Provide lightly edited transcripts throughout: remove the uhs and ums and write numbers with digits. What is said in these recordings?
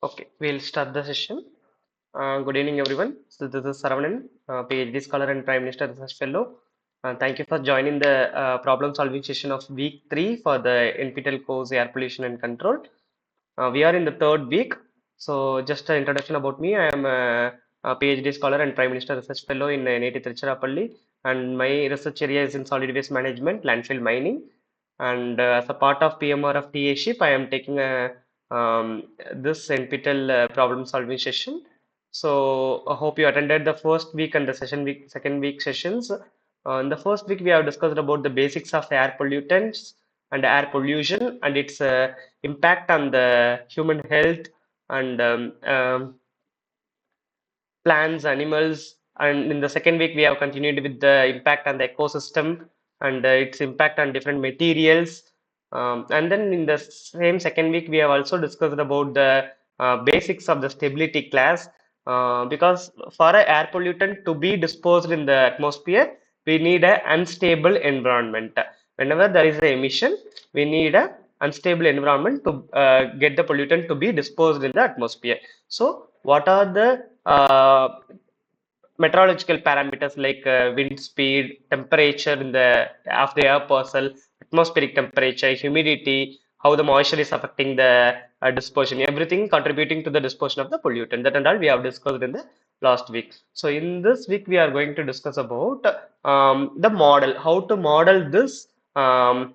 Okay, we'll start the session. Good evening, everyone. So this is Saravanan, PhD scholar and Prime Minister Research Fellow. Thank you for joining the problem-solving session of week 3 for the NPTEL course Air Pollution and Control. We are in the third week. So just an introduction about me. I am a PhD scholar and Prime Minister Research Fellow in NIT Tiruchirappalli, and my research area is in solid waste management, landfill mining. And as a part of PMRF TA ship, I am taking this NPTEL problem solving session. So I hope you attended the first week and the second week sessions. In the first week, we have discussed about the basics of air pollutants and air pollution and its impact on the human health and plants, animals. And in the second week, we have continued with the impact on the ecosystem and its impact on different materials. And then in the same second week, we have also discussed about the basics of the stability class. Because for an air pollutant to be disposed in the atmosphere, we need an unstable environment. Whenever there is an emission, we need a unstable environment to get the pollutant to be disposed in the atmosphere. So, what are the meteorological parameters like wind speed, temperature in the of the air parcel, atmospheric temperature, humidity, how the moisture is affecting the dispersion, everything contributing to the dispersion of the pollutant. That and all we have discussed in the last week. So in this week we are going to discuss about the model, how to model this pollutant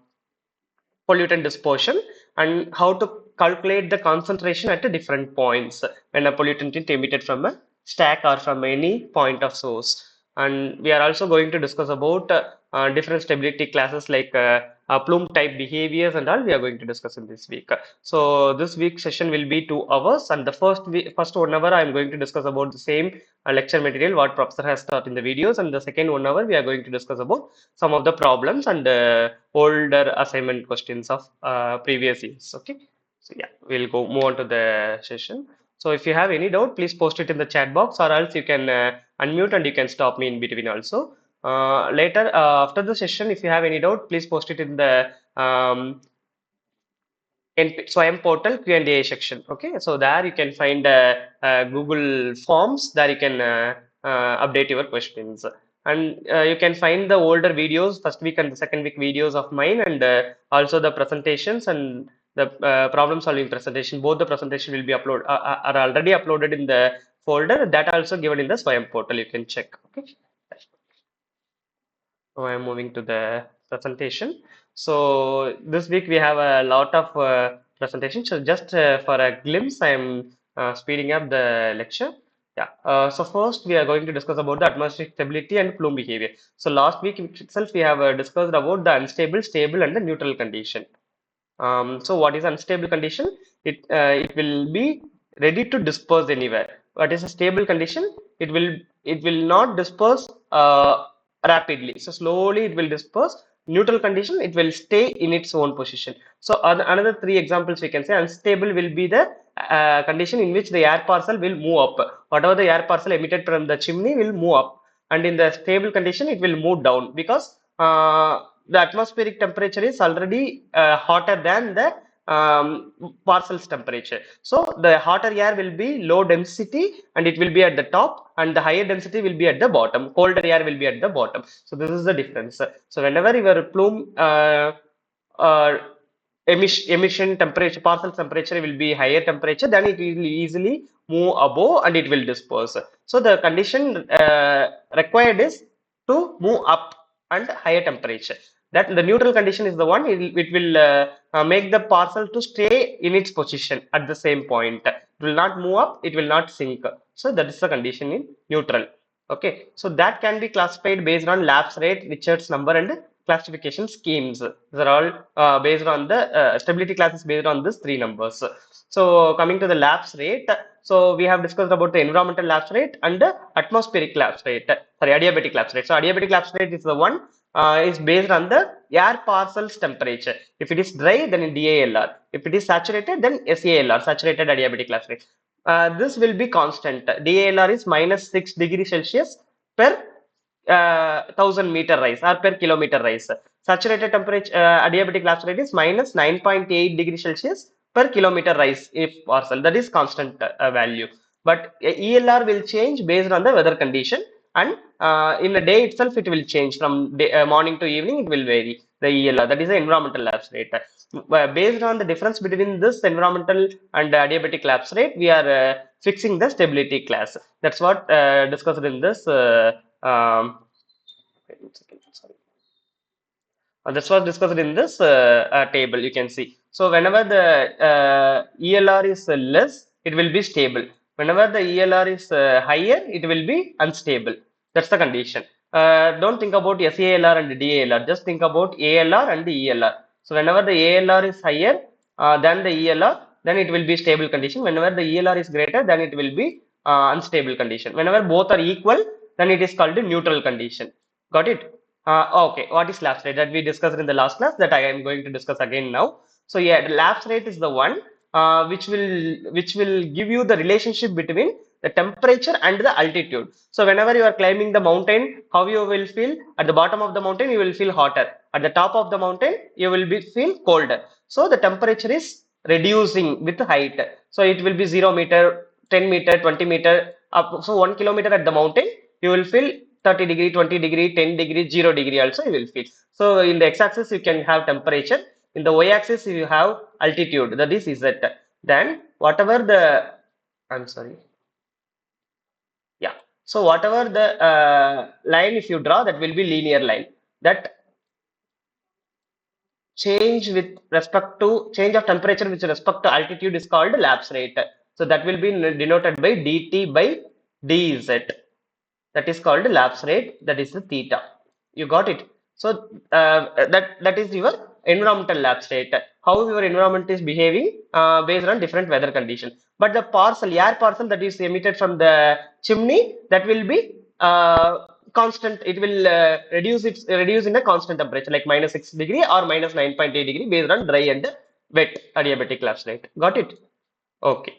dispersion and how to calculate the concentration at the different points when a pollutant is emitted from a stack or from any point of source. And we are also going to discuss about different stability classes like plume type behaviors and all we are going to discuss in this week. So this week's session will be 2 hours, and the first 1 hour I am going to discuss about the same lecture material what professor has taught in the videos, and the second 1 hour we are going to discuss about some of the problems and older assignment questions of previous years. Okay, so yeah, we'll go move on to the session. So if you have any doubt, please post it in the chat box, or else you can unmute and you can stop me in between also. Later, after the session, if you have any doubt, please post it in the SWAYAM portal Q&A section. Okay, so there you can find Google Forms. There you can update your questions, and you can find the older videos, first week and the second week videos of mine, and also the presentations and the problem solving presentation. Both the presentation will be are already uploaded in the folder that also given in the SWAYAM portal. You can check. Okay. So I'm moving to the presentation. So this week we have a lot of presentations. So just for a glimpse, I'm speeding up the lecture. Yeah. So first we are going to discuss about the atmospheric stability and plume behavior. So last week itself we have discussed about the unstable, stable, and the neutral condition. So what is unstable condition? It will be ready to disperse anywhere. What is a stable condition? It will not disperse rapidly. So slowly it will disperse. Neutral condition, it will stay in its own position. So another three examples we can say. Unstable will be the condition in which the air parcel will move up. Whatever the air parcel emitted from the chimney will move up, and in the stable condition it will move down because the atmospheric temperature is already hotter than the parcel's temperature. So the hotter air will be low density and it will be at the top, and the higher density will be at the bottom. Colder air will be at the bottom. So this is the difference. So whenever your plume uh, emission temperature, parcel temperature will be higher temperature, then it will easily move above and it will disperse. So the condition required is to move up and higher temperature. That the neutral condition is the one it will make the parcel to stay in its position at the same point. It will not move up, it will not sink. So that is the condition in neutral. Okay, so that can be classified based on lapse rate, Richards number, and classification schemes. These are all based on the stability classes based on these three numbers. So coming to the lapse rate, so we have discussed about the environmental lapse rate and the atmospheric lapse rate. Sorry, adiabatic lapse rate. So adiabatic lapse rate is the one is based on the air parcel's temperature. If it is dry, then in DALR. If it is saturated, then SALR, saturated adiabatic lapse rate. This will be constant. DALR is minus 6 degrees Celsius per 1000 meter rise or per kilometer rise. Saturated temperature adiabatic lapse rate is minus 9.8 degrees Celsius per kilometer rise if parcel, that is constant value. But ELR will change based on the weather condition, and in a day itself it will change from day, morning to evening, it will vary the ELR, that is the environmental lapse rate. Based on the difference between this environmental and adiabatic lapse rate, we are fixing the stability class. That's what discussed in this wait a second, sorry. This was discussed in this table, you can see. So whenever the ELR is less, it will be stable. Whenever the ELR is higher, it will be unstable. That's the condition. Don't think about SALR and DALR. Just think about ALR and ELR. So whenever the ALR is higher than the ELR, then it will be stable condition. Whenever the ELR is greater, then it will be unstable condition. Whenever both are equal, then it is called a neutral condition. Got it? Okay, what is lapse rate? That we discussed in the last class, that I am going to discuss again now. So yeah, the lapse rate is the one which will give you the relationship between the temperature and the altitude. So whenever you are climbing the mountain, how you will feel? At the bottom of the mountain, you will feel hotter. At the top of the mountain, you will be feel colder. So the temperature is reducing with height. So it will be 0 meter, 10 meter, 20 meter, up. So 1 kilometer at the mountain, you will feel 30 degree, 20 degree, 10 degree, 0 degree also you will feel. So in the x-axis you can have temperature, in the y-axis you have altitude, that is Z. Then whatever the, I'm sorry, yeah. So whatever the line if you draw, that will be linear line. That change with respect to change of temperature with respect to altitude is called lapse rate. So that will be denoted by dt by dz. That is called lapse rate. That is the theta. You got it. So that is your environmental lapse rate. How your environment is behaving based on different weather condition. But the parcel, air parcel that is emitted from the chimney, that will be constant. It will reduce in a constant temperature like -6 degree or -9.8 degree based on dry and wet adiabatic lapse rate. Got it? Okay.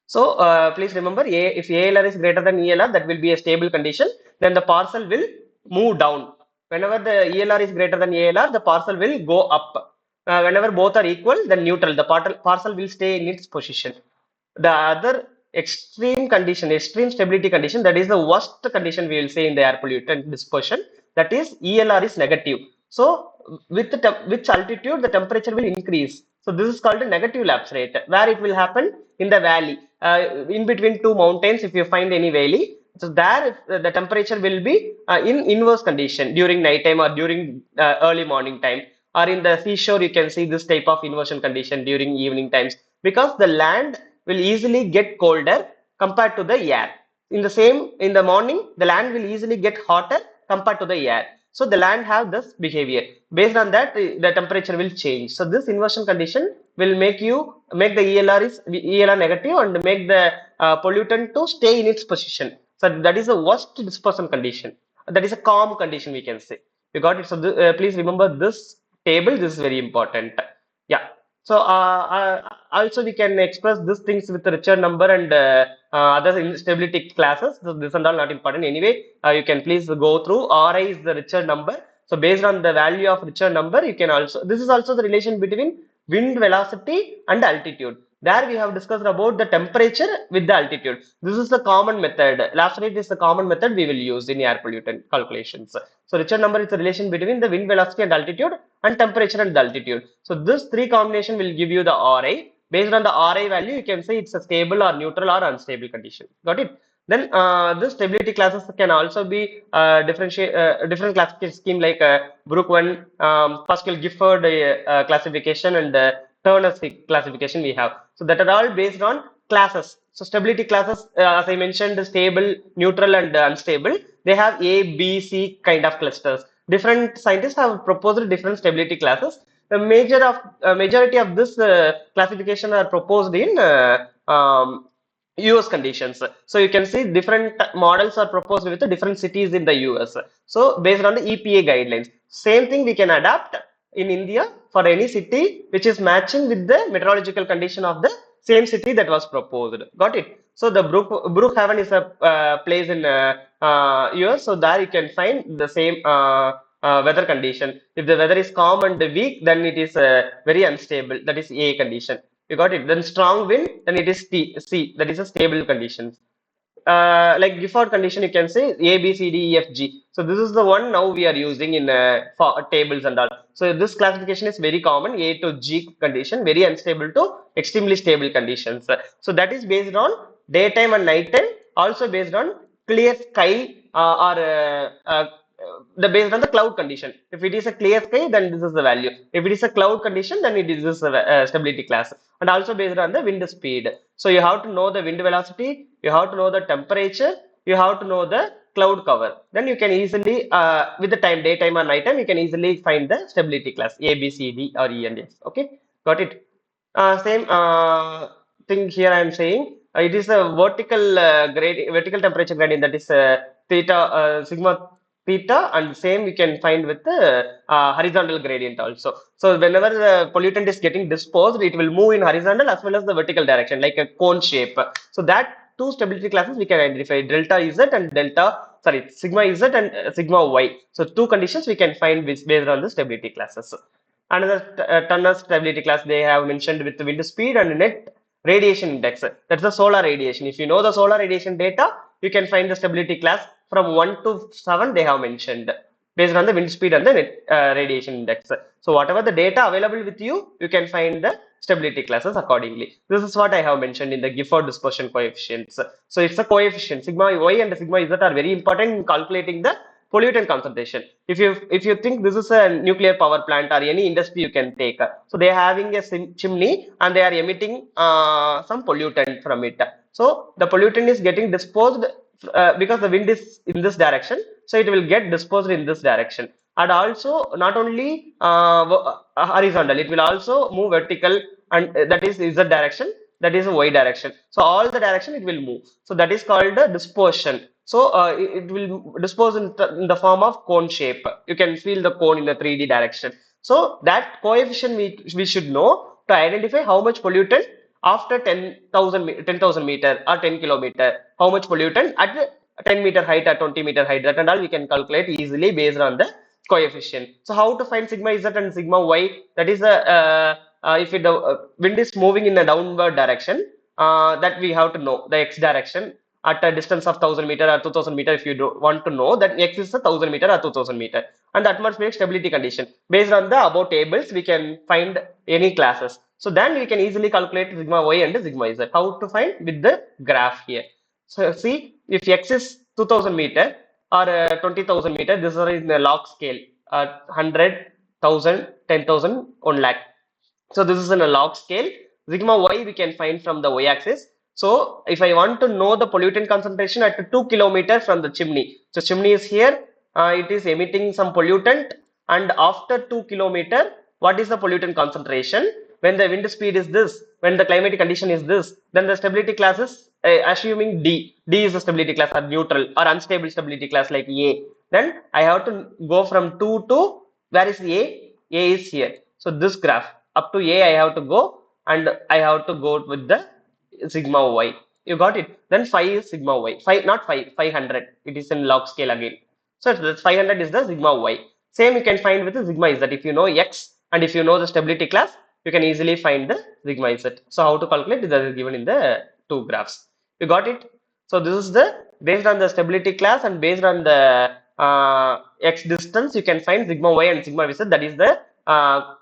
So please remember, if ALR is greater than ELR, that will be a stable condition. Then the parcel will move down. Whenever the ELR is greater than ALR, the parcel will go up. Whenever both are equal, then neutral. The parcel will stay in its position. The other extreme condition, extreme stability condition, that is the worst condition we will say in the air pollutant dispersion. That is ELR is negative. So with which altitude the temperature will increase. So this is called a negative lapse rate, where it will happen in the valley, in between two mountains. If you find any valley, so there the temperature will be in inverse condition during night time or during early morning time, or in the seashore you can see this type of inversion condition during evening times, because the land will easily get colder compared to the air. In the morning, the land will easily get hotter compared to the air. So the land have this behavior. Based on that, the temperature will change. So this inversion condition will make the ELR negative and make the pollutant to stay in its position. So that is the worst dispersion condition. That is a calm condition, we can say. You got it. So please remember this table. This is very important. Yeah. So also we can express these things with the Richard number and other instability classes. So this and all not important anyway. You can please go through. Ri is the Richard number. So based on the value of Richard number, you can also, this is also the relation between wind velocity and altitude. There we have discussed about the temperature with the altitude. This is the common method. Lapse rate is the common method we will use in air pollutant calculations. So Richard number is the relation between the wind velocity and altitude and temperature and the altitude. So this three combination will give you the Ri. Based on the Ri value, you can say it's a stable or neutral or unstable condition. Got it? Then the stability classes can also be different classification scheme like Brook 1, Pascal Gifford classification, and Turner's classification we have. So that are all based on classes. So stability classes, as I mentioned, stable, neutral, and unstable. They have A, B, C kind of clusters. Different scientists have proposed different stability classes. The majority of this classification are proposed in US conditions. So you can see different models are proposed with the different cities in the US. So based on the EPA guidelines, same thing we can adapt in India for any city which is matching with the meteorological condition of the same city that was proposed. Got it? So the Brookhaven is a place in US. So there you can find the same weather condition. If the weather is calm and weak, then it is very unstable. That is A condition. You got it. Then strong wind, then it is C. That is a stable condition. Like default condition, you can say A, B, C, D, E, F, G. So this is the one now we are using in for tables and all. So this classification is very common, A to G condition, very unstable to extremely stable conditions. So that is based on daytime and nighttime, also based on clear sky or the based on the cloud condition. If it is a clear sky, then this is the value. If it is a cloud condition, then it is this stability class, and also based on the wind speed. So you have to know the wind velocity, you have to know the temperature, you have to know the cloud cover. Then you can easily, with the time, daytime or nighttime, you can easily find the stability class A, B, C, D, or E and F. Okay, got it. Same thing here. I am saying it is a vertical temperature gradient, that is theta, sigma theta, and same we can find with the horizontal gradient also. So whenever the pollutant is getting disposed, it will move in horizontal as well as the vertical direction, like a cone shape. So that two stability classes we can identify, delta Z and sigma Z and sigma Y. So two conditions we can find based on the stability classes. Another Turner stability class they have mentioned with wind speed and net radiation index. That's the solar radiation. If you know the solar radiation data, you can find the stability class from 1 to 7 they have mentioned based on the wind speed and the net radiation index. So whatever the data available with you, you can find the stability classes accordingly. This is what I have mentioned in the Gifford dispersion coefficients. So it's a coefficient. Sigma Y and sigma Z are very important in calculating the pollutant concentration. If you think this is a nuclear power plant or any industry you can take, so they are having a chimney and they are emitting some pollutant from it. So the pollutant is getting disposed because the wind is in this direction, so it will get disposed in this direction. And also not only horizontal, it will also move vertical, and that is Z direction, that is Y direction. So all the direction it will move. So that is called the dispersion. So it will dispose in the form of cone shape. You can feel the cone in the 3D direction. So that coefficient we should know to identify how much pollutant after 10,000 meter or 10 kilometer, how much pollutant at 10 meter height or 20 meter height, that and all we can calculate easily based on the coefficient. So how to find sigma Z and sigma Y? That is if the wind is moving in a downward direction, that we have to know the x direction at a distance of 1,000 meter or 2,000 meter. If you want to know that x is a 1,000 meter or 2,000 meter, and the atmospheric stability condition, based on the above tables we can find any classes. So then we can easily calculate sigma Y and sigma Z. How to find? With the graph here. So see, if x is 2,000 meter or 20,000 meter, this is in a log scale, 100, 1,000, 10,000, 1 lakh. So this is in a log scale. Sigma Y we can find from the y-axis. So if I want to know the pollutant concentration at 2 kilometers from the chimney, so chimney is here, it is emitting some pollutant, and after 2 kilometers, what is the pollutant concentration? When the wind speed is this, when the climatic condition is this, then the stability class is assuming D. D is the stability class or neutral or unstable stability class like A. Then I have to go from 2 to, where is A? A is here. So this graph up to A I have to go, and I have to go with the sigma Y. You got it? Then 5 is sigma Y. 5, not 5, 500. It is in log scale again. So this 500 is the sigma Y. Same you can find with the sigma Z. If you know X and if you know the stability class, you can easily find the sigma Z. So how to calculate? That is given in the two graphs. You got it? So this is the based on the stability class and based on the X distance, you can find sigma Y and sigma Z. That is the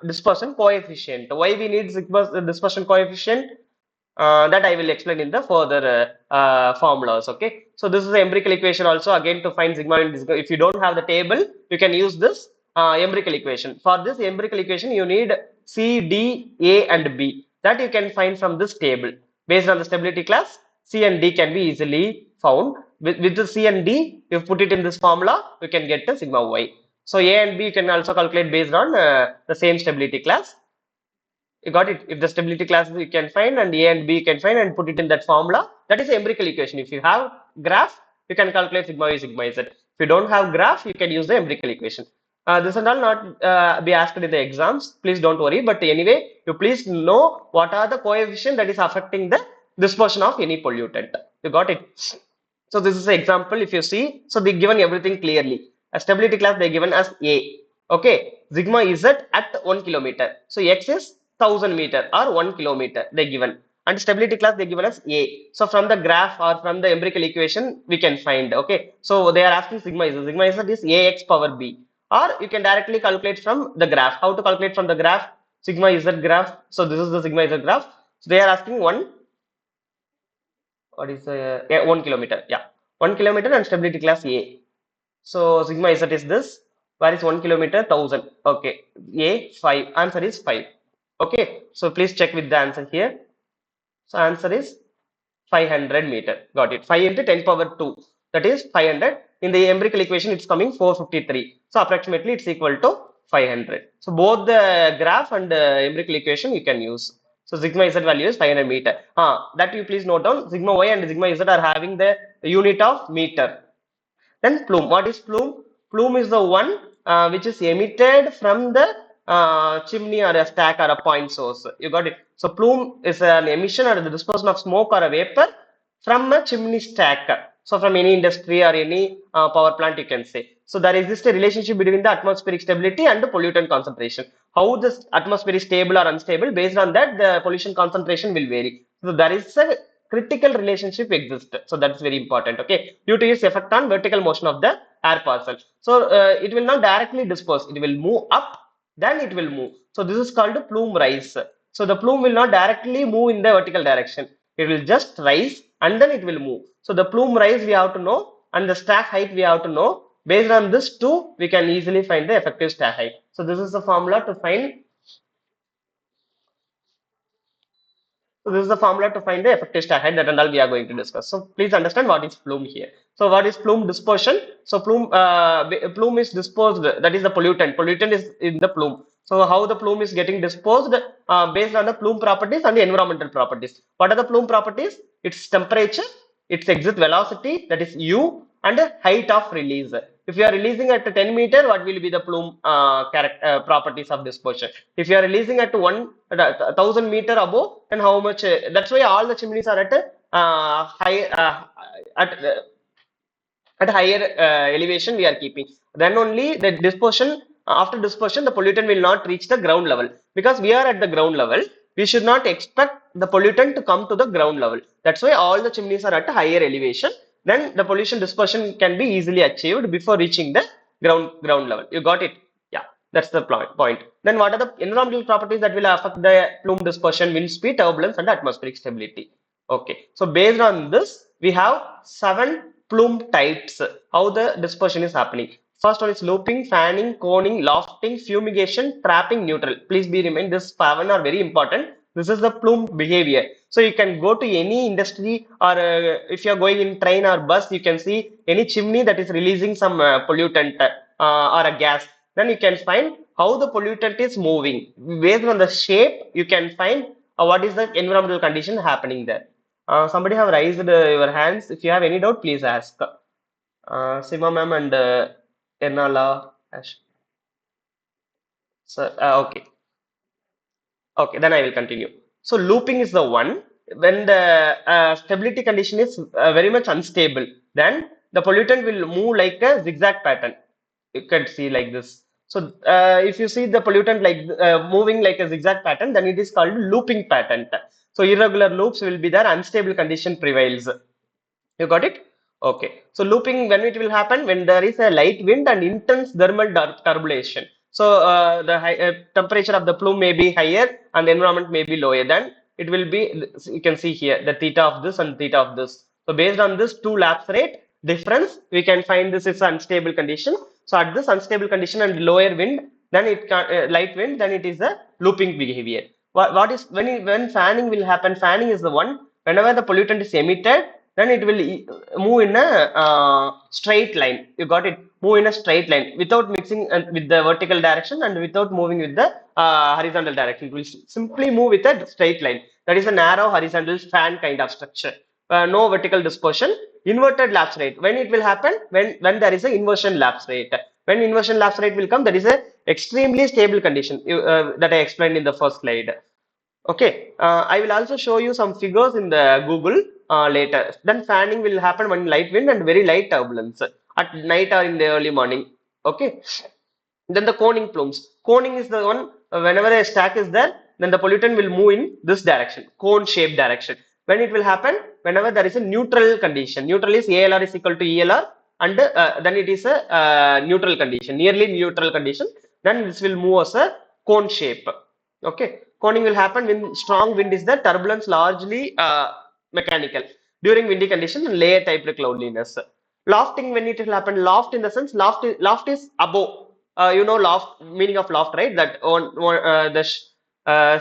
dispersion coefficient. Why we need sigma dispersion coefficient? That I will explain in the further formulas. Okay, so this is the empirical equation also. Again, to find sigma and sigma, if you don't have the table, you can use this empirical equation. For this empirical equation, you need C, D, A, and B. That you can find from this table. Based on the stability class, C and D can be easily found. With the C and D, if you put it in this formula, you can get the sigma Y. So A and B you can also calculate based on the same stability class. You got it? If the stability classes you can find, and A and B you can find, and put it in that formula, that is the empirical equation. If you have graph, you can calculate sigma Y, sigma Z. If you don't have graph, you can use the empirical equation. This and all not be asked in the exams. Please don't worry. But anyway, you please know what are the coefficient that is affecting the dispersion of any pollutant. You got it? So this is an example. If you see, so they given everything clearly. stability class they given as A. Okay, sigma z at 1 kilometer. So x is 1000 meter or 1 kilometer they given, and stability class they given as A. So from the graph or from the empirical equation we can find. Okay, so they are asking sigma z. Sigma z is ax power b, or you can directly calculate from the graph. How to calculate from the graph? Sigma z graph. So this is the sigma z graph. So they are asking one, what is yeah, 1 kilometer, yeah, 1 kilometer and stability class A. So sigma z is this. Where is 1 kilometer? 1000. Okay, A 5. Answer is 5. Okay, so please check with the answer here. So answer is 500 meter. Got it. 5 into 10 power 2. That is 500. In the empirical equation, it's coming 453. So approximately it's equal to 500. So both the graph and the empirical equation you can use. So sigma z value is 500 meter. That you please note down. Sigma y and sigma z are having the unit of meter. Then plume. What is plume? Plume is the one which is emitted from the chimney or a stack or a point source. You got it. So plume is an emission or the dispersion of smoke or a vapor from a chimney stack. So from any industry or any power plant, you can say. So there exists a relationship between the atmospheric stability and the pollutant concentration. How this atmosphere is stable or unstable, based on that the pollution concentration will vary. So there is a critical relationship exists. So that's very important. Okay, due to its effect on vertical motion of the air parcel. So it will not directly disperse. It will move up, then it will move. So this is called plume rise. So the plume will not directly move in the vertical direction. It will just rise and then it will move. So the plume rise we have to know, and the stack height we have to know. Based on this two, we can easily find the effective stack height. So this is the formula to find. So this is the formula to find the effective stack height, that and all we are going to discuss. So please understand what is plume here. So what is plume dispersion? So plume is disposed, that is the pollutant. Pollutant is in the plume. So how the plume is getting disposed based on the plume properties and the environmental properties. What are the plume properties? Its temperature, its exit velocity, that is U, and height of release. If you are releasing at 10 meter, what will be the plume properties of dispersion? If you are releasing at 1000 meter above, then how much? That's why all the chimneys are at high at at higher elevation we are keeping. Then only the dispersion, after dispersion the pollutant will not reach the ground level, because we are at the ground level. We should not expect the pollutant to come to the ground level. That's why all the chimneys are at a higher elevation. Then the pollution dispersion can be easily achieved before reaching the ground level. You got it? Yeah, that's the point. Then what are the environmental properties that will affect the plume dispersion? Wind speed, turbulence, and atmospheric stability. Okay, so based on this, we have 7 plume types. How the dispersion is happening? First one is looping, fanning, coning, lofting, fumigation, trapping, neutral. Please be remind, this 7 are very important. This is the plume behavior. So you can go to any industry, or if you are going in train or bus, you can see any chimney that is releasing some pollutant or a gas. Then you can find how the pollutant is moving. Based on the shape, you can find what is the environmental condition happening there. Somebody have raised your hands. If you have any doubt, please ask. Sima ma'am and Ernala. Ash. So, okay. Okay, then I will continue. So looping is the one when the stability condition is very much unstable. Then the pollutant will move like a zigzag pattern. You can see like this. So if you see the pollutant like moving like a zigzag pattern, then it is called looping pattern. So irregular loops will be there. Unstable condition prevails. You got it? Okay. So looping, when it will happen? When there is a light wind and intense thermal turbulation. So the temperature of the plume may be higher and the environment may be lower. Then it will be, you can see here, the theta of this and theta of this. So based on this two lapse rate difference, we can find this is unstable condition. So at this unstable condition and lower wind, then it can, light wind, then it is a looping behavior. What is when fanning will happen? Fanning is the one whenever the pollutant is emitted, then it will move in a straight line. You got it? Move in a straight line without mixing with the vertical direction and without moving with the horizontal direction. It will simply move with a straight line. That is a narrow horizontal fan kind of structure. No vertical dispersion. Inverted lapse rate. When it will happen? When there is a inversion lapse rate. When inversion lapse rate will come, that is a extremely stable condition that I explained in the first slide. Okay, I will also show you some figures in the Google later. Then fanning will happen when light wind and very light turbulence at night or in the early morning. Okay. Then the coning plumes. Coning is the one, whenever a stack is there, then the pollutant will move in this direction, cone shaped direction. When it will happen? Whenever there is a neutral condition. Neutral is ALR is equal to ELR, and then it is a neutral condition, nearly neutral condition. Then this will move as a cone shape. Okay. Coning will happen when strong wind is there, turbulence largely mechanical. During windy condition, layer type cloudiness. Lofting, when it will happen, loft in the sense, loft is above. You know loft, meaning of loft, right? That on the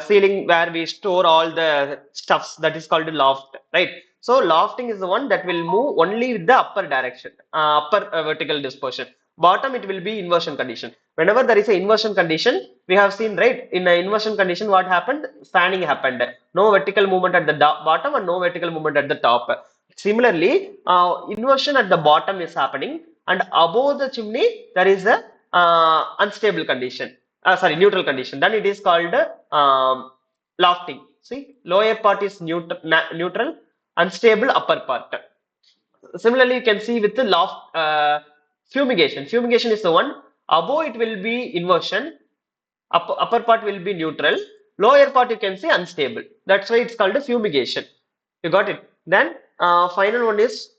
ceiling where we store all the stuffs, that is called loft, right? So lofting is the one that will move only with the upper direction, upper vertical dispersion. Bottom, it will be inversion condition. Whenever there is a inversion condition, we have seen, right? In an inversion condition, what happened? Fanning happened. No vertical movement at the bottom and no vertical movement at the top. Similarly, inversion at the bottom is happening, and above the chimney there is a unstable condition. Sorry, neutral condition. Then it is called lofting. See, lower part is neutral, unstable upper part. Similarly, you can see with the loft fumigation. Fumigation is the one. Above it will be inversion, upper part will be neutral, lower part you can see unstable. That's why it's called a fumigation. You got it? Then final one is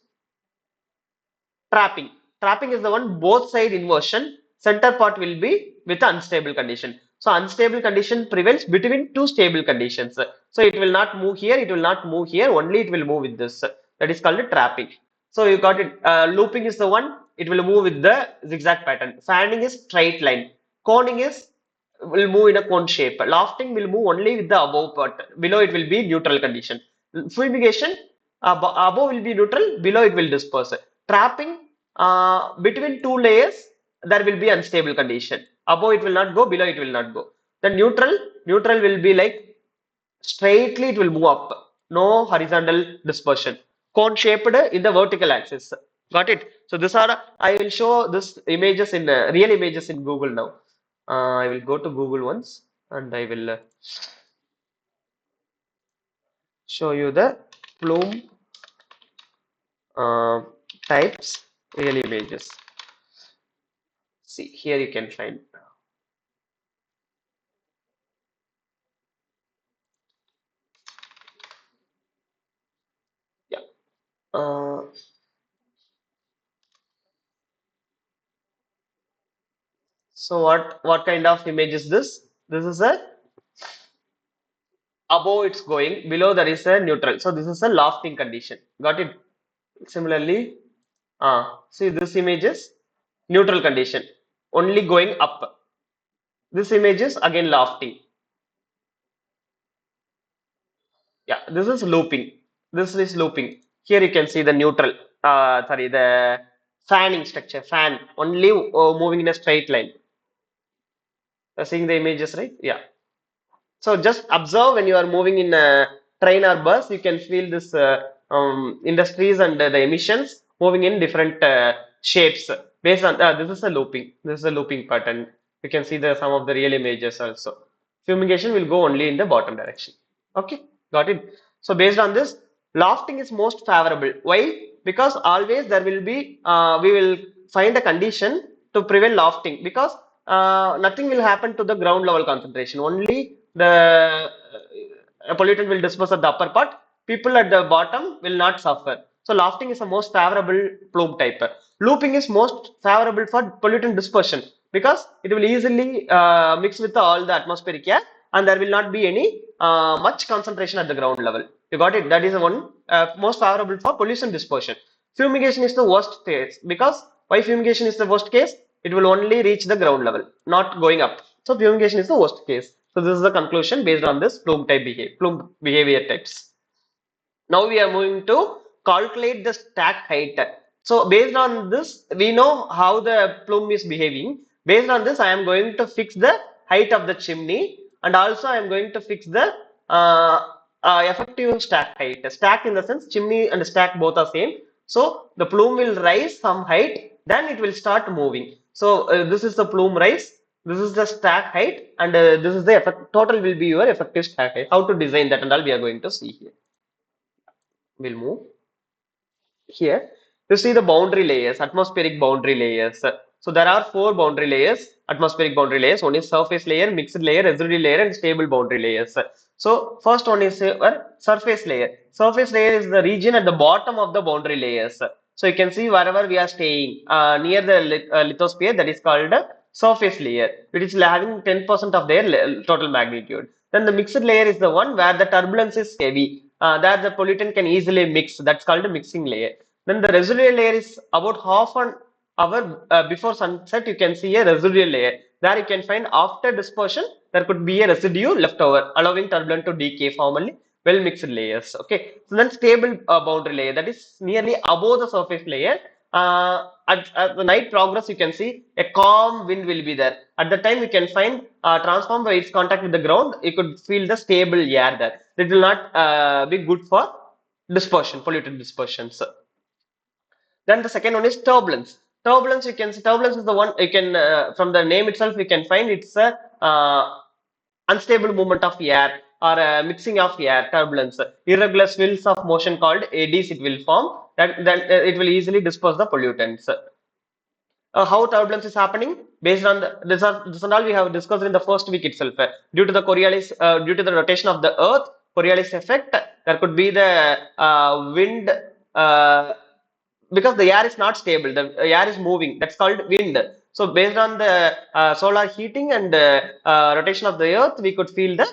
trapping. Trapping is the one both side inversion. Center part will be with unstable condition. So unstable condition prevails between two stable conditions. So it will not move here, it will not move here, only it will move with this. That is called trapping. So you got it. Looping is the one, it will move with the zigzag pattern. Fanning is straight line. Coning is will move in a cone shape. Lofting will move only with the above part. Below it will be neutral condition. Fumigation, above will be neutral, below it will disperse. Trapping, between two layers, there will be unstable condition. Above it will not go, below it will not go. The neutral will be like straightly it will move up. No horizontal dispersion. Cone shaped in the vertical axis. Got it? So these are, I will show this images in real images in Google now. I will go to Google once and I will show you the plume uh, types real images. See, here you can find. Yeah. Uh, so what kind of image is this? This is a above it's going, below there is a neutral. So this is a lofting condition. Got it? Similarly, see this image is neutral condition, only going up. This image is again lofting. Yeah, this is looping. This is looping. Here you can see the neutral, sorry, the fanning structure, fan, only moving in a straight line. Seeing the images, right? Yeah. So just observe when you are moving in a train or bus, you can feel this industries and the emissions moving in different shapes based on this is a looping. This is a looping pattern. You can see the some of the real images also. Fumigation will go only in the bottom direction. Okay, got it. So based on this, lofting is most favorable. Why? Because always there will be we will find a condition to prevent lofting because nothing will happen to the ground level concentration. Only the pollutant will disperse at the upper part. People at the bottom will not suffer. So lofting is the most favorable plume type. Looping is most favorable for pollutant dispersion because it will easily mix with all the atmospheric air and there will not be any much concentration at the ground level. You got it? That is the one most favorable for pollution dispersion. Fumigation is the worst case because why fumigation is the worst case? It will only reach the ground level, not going up. So fumigation is the worst case. So this is the conclusion based on this plume behavior types. Now we are moving to calculate the stack height. So based on this, we know how the plume is behaving. Based on this, I am going to fix the height of the chimney and also I am going to fix the effective stack height. Stack in the sense chimney and stack both are same. So the plume will rise some height, then it will start moving. So this is the plume rise. This is the stack height, and this is the total will be your effective stack height. How to design that and all we are going to see here. We'll move here. You see the boundary layers, atmospheric boundary layers. So there are four boundary layers, atmospheric boundary layers. One is surface layer, mixed layer, residual layer, and stable boundary layers. So first one is surface layer. Surface layer is the region at the bottom of the boundary layers. So you can see wherever we are staying near the lithosphere, that is called a surface layer. It is having 10% of their total magnitude. Then the mixed layer is the one where the turbulence is heavy. That the pollutant can easily mix. That's called a mixing layer. Then the residual layer is about half an hour before sunset. You can see a residual layer. There you can find after dispersion there could be a residue left over, allowing turbulent to decay, formally well mixed layers. Okay, so then stable boundary layer, that is nearly above the surface layer. At the night progress, you can see a calm wind will be there. At the time, you can find transform by its contact with the ground. You could feel the stable air there. It will not be good for dispersion, polluted dispersions. Then the second one is turbulence. Turbulence, you can see turbulence is the one you can from the name itself you can find it's a unstable movement of air or a mixing of air, turbulence. Irregular swirls of motion called eddies it will form. That then it will easily disperse the pollutants. How turbulence is happening based on this and all we have discussed in the first week itself. Due to the Coriolis, due to the rotation of the Earth, Coriolis effect, there could be the wind. Because the air is not stable, the air is moving, that's called wind. So based on the solar heating and rotation of the earth, we could feel the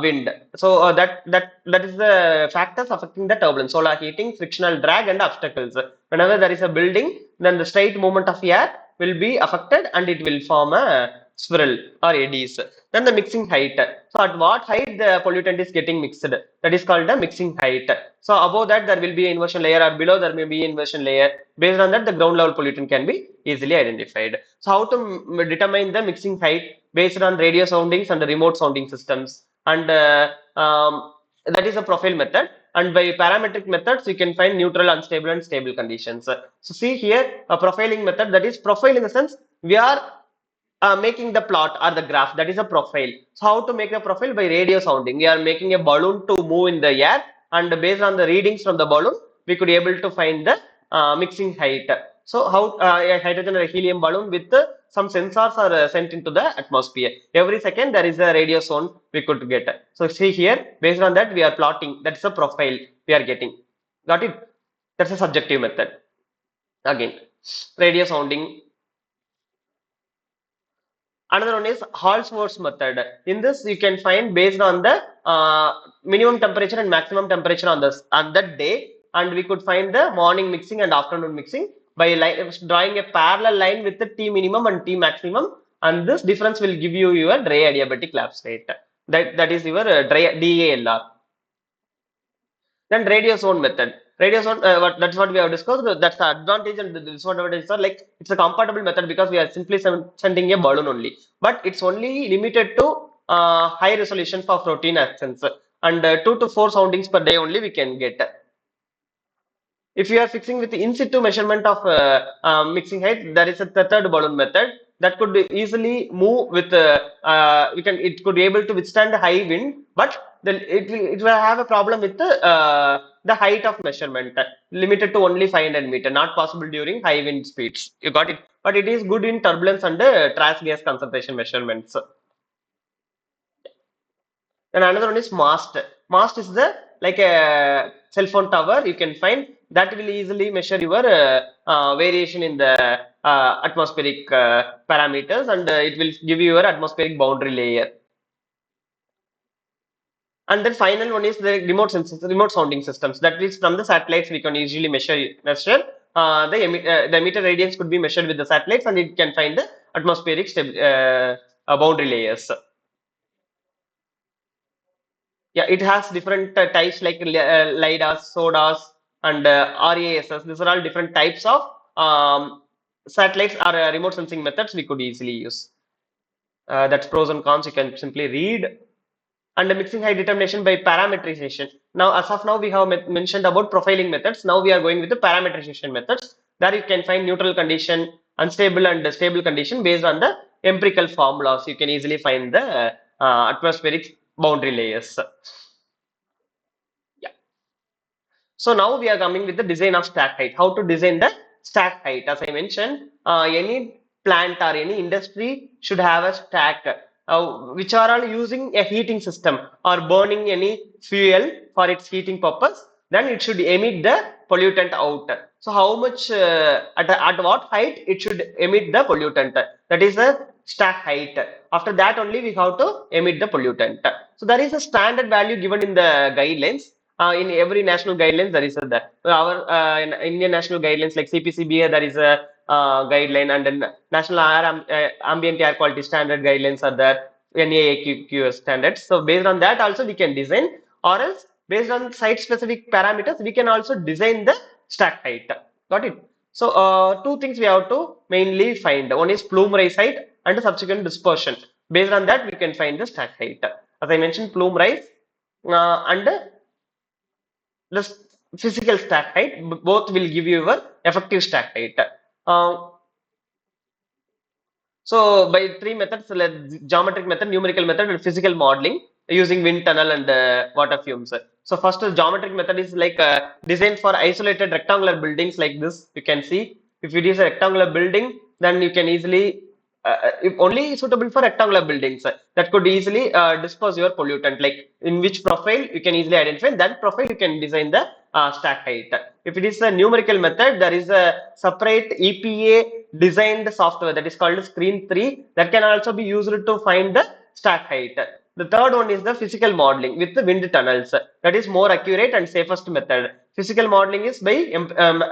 wind. So that is the factors affecting the turbulence: solar heating, frictional drag, and obstacles. Whenever there is a building, then the straight movement of air will be affected and it will form a swirl or eddies. Then the mixing height. So at what height the pollutant is getting mixed, that is called the mixing height. So above that there will be an inversion layer, or below there may be an inversion layer. Based on that, the ground level pollutant can be easily identified. So how to determine the mixing height? Based on radio soundings and remote sounding systems, and that is a profile method. And by parametric methods, you can find neutral, unstable, and stable conditions. So see here a profiling method, that is profile in the sense we are making the plot or the graph, that is a profile. So how to make a profile? By radio sounding. We are making a balloon to move in the air, and based on the readings from the balloon, we could able to find the mixing height. So how a hydrogen or a helium balloon with some sensors are sent into the atmosphere. Every second there is a radio zone we could get. So see here, based on that we are plotting. That's a profile we are getting. Got it? That's a subjective method. Again, radio sounding. Another one is Hall-Schwarz method. In this, you can find based on the minimum temperature and maximum temperature on that day, and we could find the morning mixing and afternoon mixing by drawing a parallel line with the T minimum and T maximum, and this difference will give you your dry adiabatic lapse rate. That is your dry DALR. Then radio zone method. Radio zone, that's what we have discussed. That's the advantage and the disadvantage are like it's a compatible method because we are simply sending a balloon only. But it's only limited to high resolution for protein accents, and 2 to 4 soundings per day only we can get. If you are fixing with the in situ measurement of mixing height, there is a third balloon method that could easily move with it could be able to withstand high wind, but then it will have a problem with the height of measurement, limited to only 500 meter, not possible during high wind speeds. You got it? But it is good in turbulence and trace gas concentration measurements. And another one is mast. Mast is the like a cell phone tower. You can find that will easily measure your variation in the atmospheric parameters, and it will give you your atmospheric boundary layer. And then final one is the remote sounding systems. That is from the satellites we can easily measure. The emitter radiance could be measured with the satellites, and it can find the atmospheric boundary layers. Yeah, it has different types like LIDARs, SODAs, and RASs. These are all different types of satellites or remote sensing methods we could easily use. That's pros and cons. You can simply read. And the mixing height determination by parametrization. Now, as of now, we have mentioned about profiling methods. Now we are going with the parametrization methods. There you can find neutral condition, unstable and stable condition based on the empirical formulas. You can easily find the atmospheric boundary layers. Yeah. So now we are coming with the design of stack height. How to design the stack height? As I mentioned, any plant or any industry should have a stack which are all using a heating system or burning any fuel for its heating purpose, then it should emit the pollutant out. So how much at what height it should emit the pollutant? That is the stack height. After that only we have to emit the pollutant. So there is a standard value given in the guidelines. In every national guidelines there is a our in Indian national guidelines like CPCB there is a guideline, and then national ambient air quality standard guidelines are there, NAAQS standards. So based on that also we can design, or else based on site specific parameters we can also design the stack height. Got it? So two things we have to mainly find. One is plume rise height and subsequent dispersion. Based on that we can find the stack height. As I mentioned, plume rise and the physical stack height, both will give you your effective stack height. Uh, so by three methods, like geometric method, numerical method, and physical modeling using wind tunnel and water fumes. So first geometric method is like designed for isolated rectangular buildings like this. You can see if it is a rectangular building, then you can easily if only suitable for rectangular buildings that could easily disperse your pollutant, like in which profile you can easily identify that profile you can design the stack height. If it is a numerical method, there is a separate EPA designed software that is called Screen 3 that can also be used to find the stack height. The third one is the physical modeling with the wind tunnels. That is more accurate and safest method. Physical modeling is by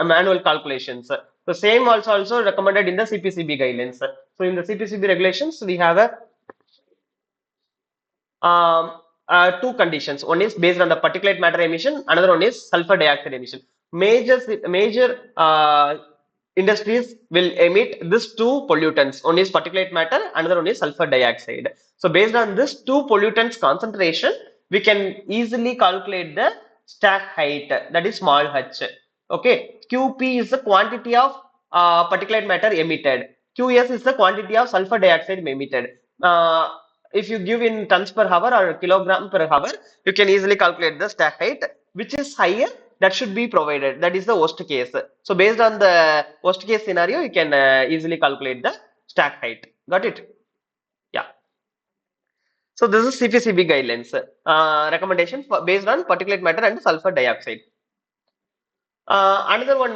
manual calculations. The same also recommended in the CPCB guidelines. So in the CPCB regulations, we have two conditions. One is based on the particulate matter emission. Another one is sulfur dioxide emission. Major industries will emit these two pollutants. One is particulate matter, another one is sulfur dioxide. So based on this two pollutants concentration, we can easily calculate the stack height, that is small h. Okay, QP is the quantity of particulate matter emitted. QS is the quantity of sulfur dioxide emitted. If you give in tons per hour or kilogram per hour, you can easily calculate the stack height. Which is higher, that should be provided. That is the worst case. So based on the worst case scenario, you can easily calculate the stack height. Got it? Yeah. So this is CPCB guidelines recommendation based on particulate matter and sulfur dioxide. Another one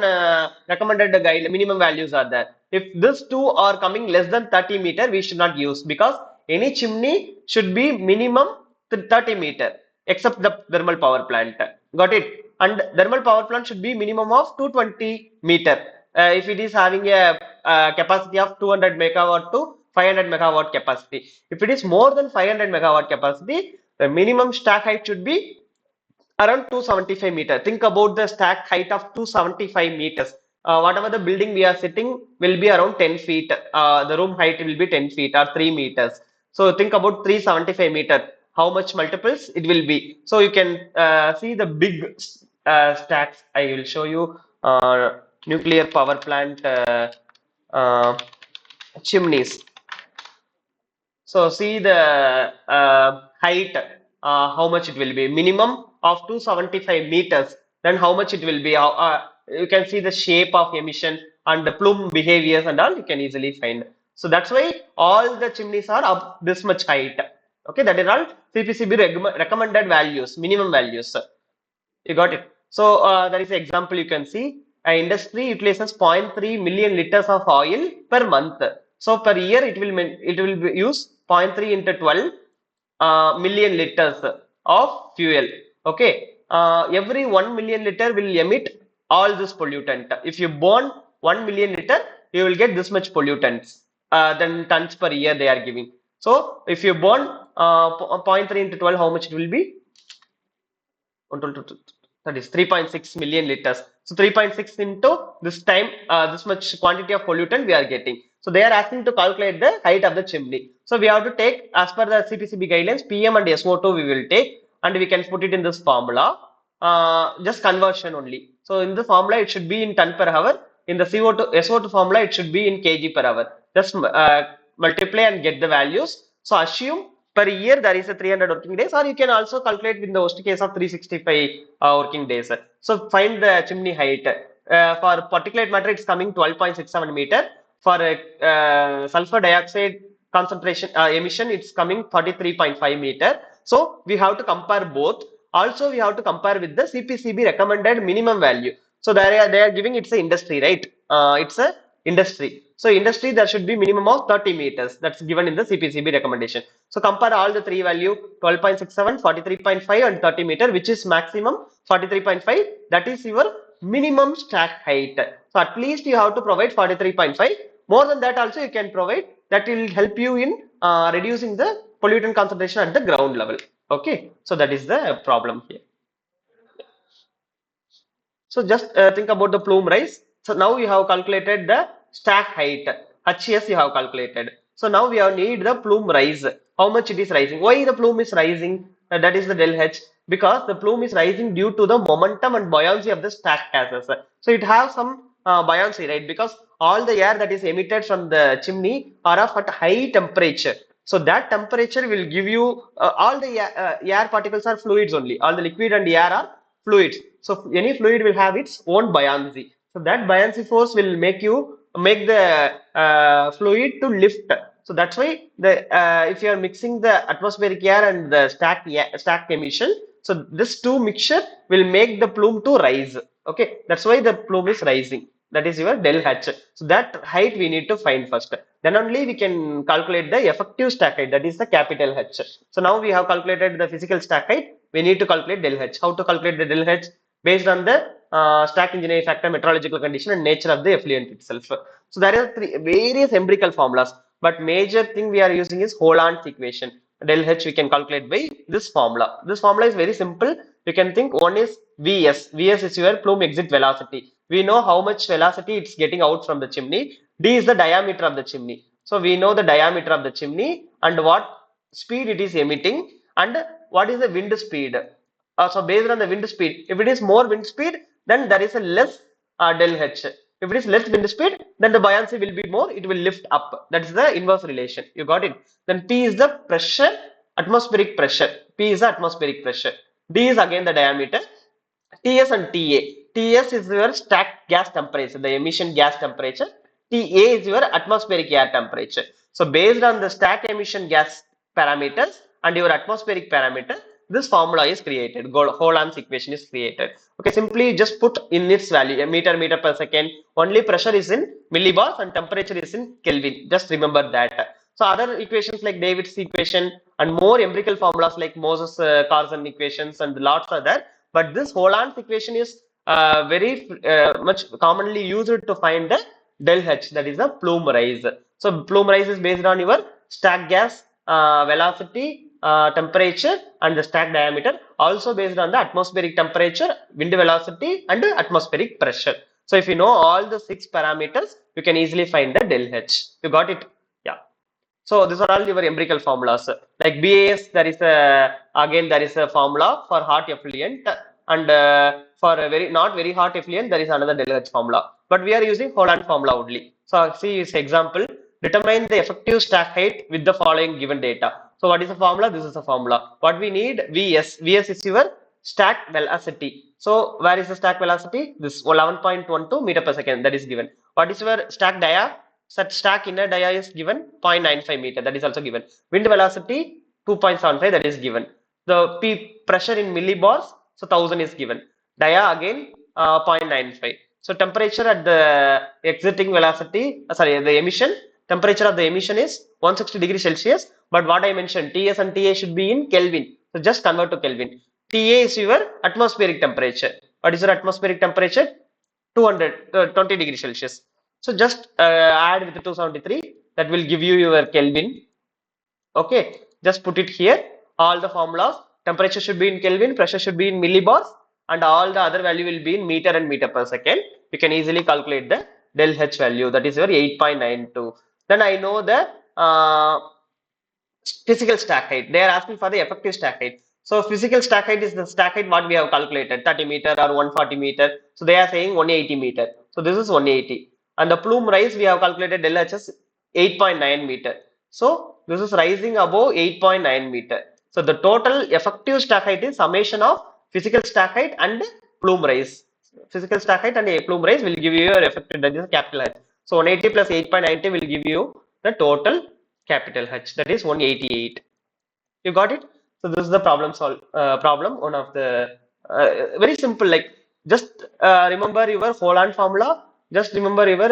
recommended guide minimum values are there. If these two are coming less than 30 meter, we should not use, because any chimney should be minimum 30 meter except the thermal power plant. Got it? And thermal power plant should be minimum of 220 meter. If it is having a capacity of 200 megawatt to 500 megawatt capacity. If it is more than 500 megawatt capacity, the minimum stack height should be around 275 meters. Think about the stack height of 275 meters. Whatever the building we are sitting will be around 10 feet. The room height will be 10 feet or 3 meters. So think about 375 meter. How much multiples it will be. So you can see the big stacks. I will show you nuclear power plant chimneys. So see the height, how much it will be. Minimum of 275 meters. Then how much it will be. You can see the shape of emission and the plume behaviors and all. You can easily find. So that's why all the chimneys are up this much height. Okay, that is all CPCB recommended values, minimum values. You got it. So there is an example you can see. An industry utilizes 0.3 million liters of oil per month. So per year it will use 0.3 into 12 million liters of fuel. Okay. Every 1 million liter will emit all this pollutant. If you burn 1 million liter, you will get this much pollutants. Then tons per year they are giving. So if you burn 0.3 into 12, how much it will be? That is 3.6 million liters. So 3.6 into this time, this much quantity of pollutant we are getting. So they are asking to calculate the height of the chimney. So we have to take, as per the CPCB guidelines, PM and SO2 we will take, and we can put it in this formula. Just conversion only. So in the formula it should be in ton per hour. In the CO2 SO2 formula it should be in kg per hour. Just multiply and get the values. So assume per year there is a 300 working days, or you can also calculate in the worst case of 365 working days. So find the chimney height. For particulate matter it's coming 12.67 meter. For sulfur dioxide concentration emission, it's coming 43.5 meter. So we have to compare both. Also, we have to compare with the CPCB recommended minimum value. So they are giving it's a industry, right? It's a industry. So industry there should be minimum of 30 meters. That's given in the CPCB recommendation. So compare all the three value 12.67, 43.5 and 30 meter, which is maximum 43.5. That is your minimum stack height. So at least you have to provide 43.5. More than that also you can provide. That will help you in reducing the pollutant concentration at the ground level. Okay, so that is the problem here. So just think about the plume rise. So now you have calculated the stack height. HS you have calculated. So now we have need the plume rise. How much it is rising? Why the plume is rising? That is the del H. Because the plume is rising due to the momentum and buoyancy of the stack gases. So it has some buoyancy, right? Because all the air that is emitted from the chimney are of at high temperature. So that temperature will give you all the air particles are fluids only. All the liquid and air are fluids. So any fluid will have its own buoyancy. So that buoyancy force will make the fluid to lift. So that's why the if you are mixing the atmospheric air and the stack emission, so this two mixture will make the plume to rise. Okay, that's why the plume is rising. That is your del H. So that height we need to find first. Then only we can calculate the effective stack height. That is the capital H. So now we have calculated the physical stack height. We need to calculate del H. How to calculate the del H? Based on the stack engineering factor, meteorological condition, and nature of the effluent itself. So there are various empirical formulas, but major thing we are using is Holland's equation. Del H we can calculate by this formula. This formula is very simple. You can think one is Vs. Vs is your plume exit velocity. We know how much velocity it's getting out from the chimney. D is the diameter of the chimney. So we know the diameter of the chimney and what speed it is emitting and what is the wind speed. So based on the wind speed, if it is more wind speed, then there is a less del H. If it is less wind speed, then the buoyancy will be more, it will lift up. That's the inverse relation. You got it? Then P is the pressure, atmospheric pressure. P is the atmospheric pressure. D is again the diameter. TS and TA. TS is your stack gas temperature, the emission gas temperature. TA is your atmospheric air temperature. So based on the stack emission gas parameters and your atmospheric parameter, this formula is created. Holland's equation is created. Okay, simply just put in its value, a meter per second. Only pressure is in millibars and temperature is in Kelvin. Just remember that. So other equations like David's equation and more empirical formulas like Moses-Carson equations and lots are there. But this Holland's equation is very much commonly used to find the del H, that is the plume rise. So plume rise is based on your stack gas velocity, temperature and the stack diameter, also based on the atmospheric temperature, wind velocity and atmospheric pressure. So if you know all the 6 parameters, you can easily find the del H. You got it? Yeah. So these are all your empirical formulas. Like BAS, there is a formula for hot effluent, and for a not very hot effluent, there is another del H formula. But we are using Holland formula only. So see this example. Determine the effective stack height with the following given data. So what is the formula? This is the formula. What we need? VS. VS is your stack velocity. So where is the stack velocity? This 11.12 meter per second, that is given. What is your stack dia? Such stack inner dia is given 0.95 meter, that is also given. Wind velocity 2.75, that is given. The P pressure in millibars, so 1000 is given. Dia again 0.95. So temperature at the exiting velocity, the emission, temperature of the emission is 160 degrees Celsius. But what I mentioned, TS and TA should be in Kelvin. So just convert to Kelvin. TA is your atmospheric temperature. What is your atmospheric temperature? 20 degrees Celsius. So just add with the 273, that will give you your Kelvin. Okay, just put it here. All the formulas, temperature should be in Kelvin, pressure should be in millibars, and all the other value will be in meter and meter per second. You can easily calculate the del H value, that is your 8.92. Then I know the physical stack height. They are asking for the effective stack height. So physical stack height is the stack height what we have calculated, 30 meter or 140 meter. So they are saying 180 meter. So this is 180. And the plume rise we have calculated del H as 8.9 meter. So this is rising above 8.9 meter. So the total effective stack height is summation of physical stack height and plume rise. Physical stack height and a plume rise will give you your effective, that is capital H. So 180 plus 8.90 will give you the total capital H, that is 188. You got it? So this is the problem. One of the very simple, like just remember your Holland formula. Just remember your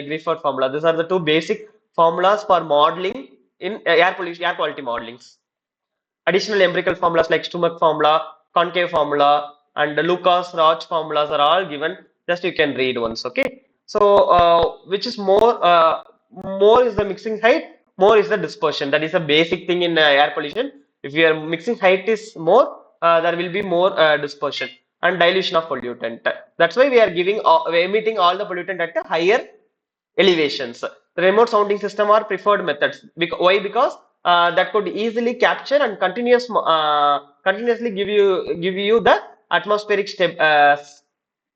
Griffith formula. These are the two basic formulas for modeling in air pollution, air quality modelings. Additional empirical formulas like Stumach formula, concave formula, and the Lucas Roch formulas are all given. Just you can read once, okay? So, which is more? More is the mixing height, more is the dispersion. That is a basic thing in air pollution. If your mixing height is more, there will be more dispersion and dilution of pollutant. That's why we are emitting all the pollutant at a higher elevations. The remote sounding system are preferred methods. Why? Because that could easily capture and continuously give you the atmospheric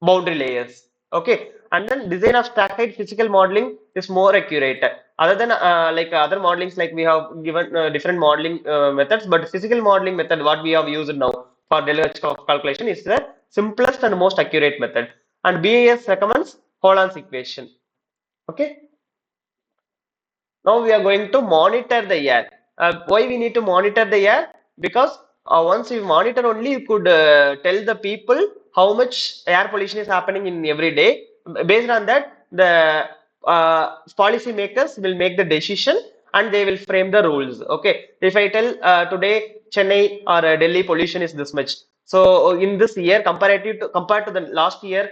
boundary layers. Okay, and then design of stack height physical modeling is more accurate. Other than like other modelings, like we have given different modeling methods, but physical modeling method what we have used now for Deleuze calculation is the simplest and most accurate method. And BAS recommends Holland's equation. Okay. Now we are going to monitor the air. Why we need to monitor the air? Because once you monitor only, you could tell the people how much air pollution is happening in every day. Based on that, the policy makers will make the decision and they will frame the rules. Okay, if I tell today Chennai or Delhi pollution is this much. So in this year, compared to the last year,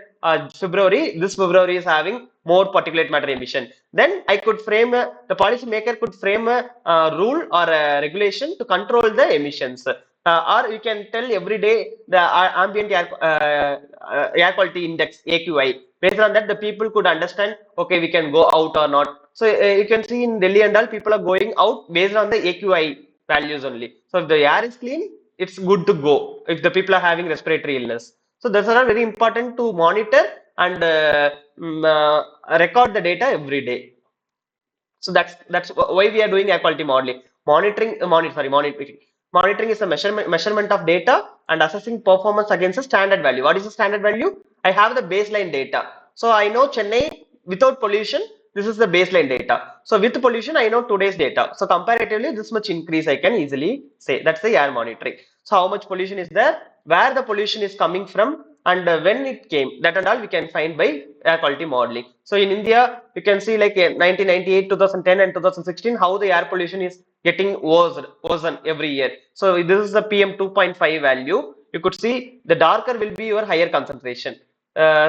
February, this February is having more particulate matter emission. Then I could frame the policy maker could frame a rule or a regulation to control the emissions. Or you can tell every day the ambient air quality index AQI. Based on that, the people could understand. Okay, we can go out or not. So you can see in Delhi and all, people are going out based on the AQI values only. So if the air is clean, it's good to go. If the people are having respiratory illness, so those are very important to monitor and record the data every day. So that's why we are doing air quality modeling. Monitoring is a measurement of data and assessing performance against a standard value. What is the standard value? I have the baseline data. So I know Chennai without pollution, this is the baseline data. So with pollution, I know today's data. So comparatively, this much increase I can easily say. That's the air monitoring. So how much pollution is there? Where the pollution is coming from? And when it came, that and all we can find by air quality modeling. So in India, you can see like 1998, 2010 and 2016, how the air pollution is getting worsen every year. So this is the PM 2.5 value. You could see the darker will be your higher concentration.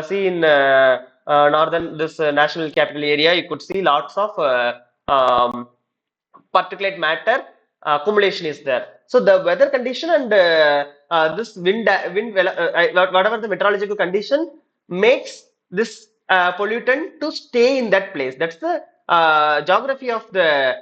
See in northern this national capital area, you could see lots of particulate matter accumulation is there. So the weather condition and this whatever the meteorological condition makes this pollutant to stay in that place. That's the geography of the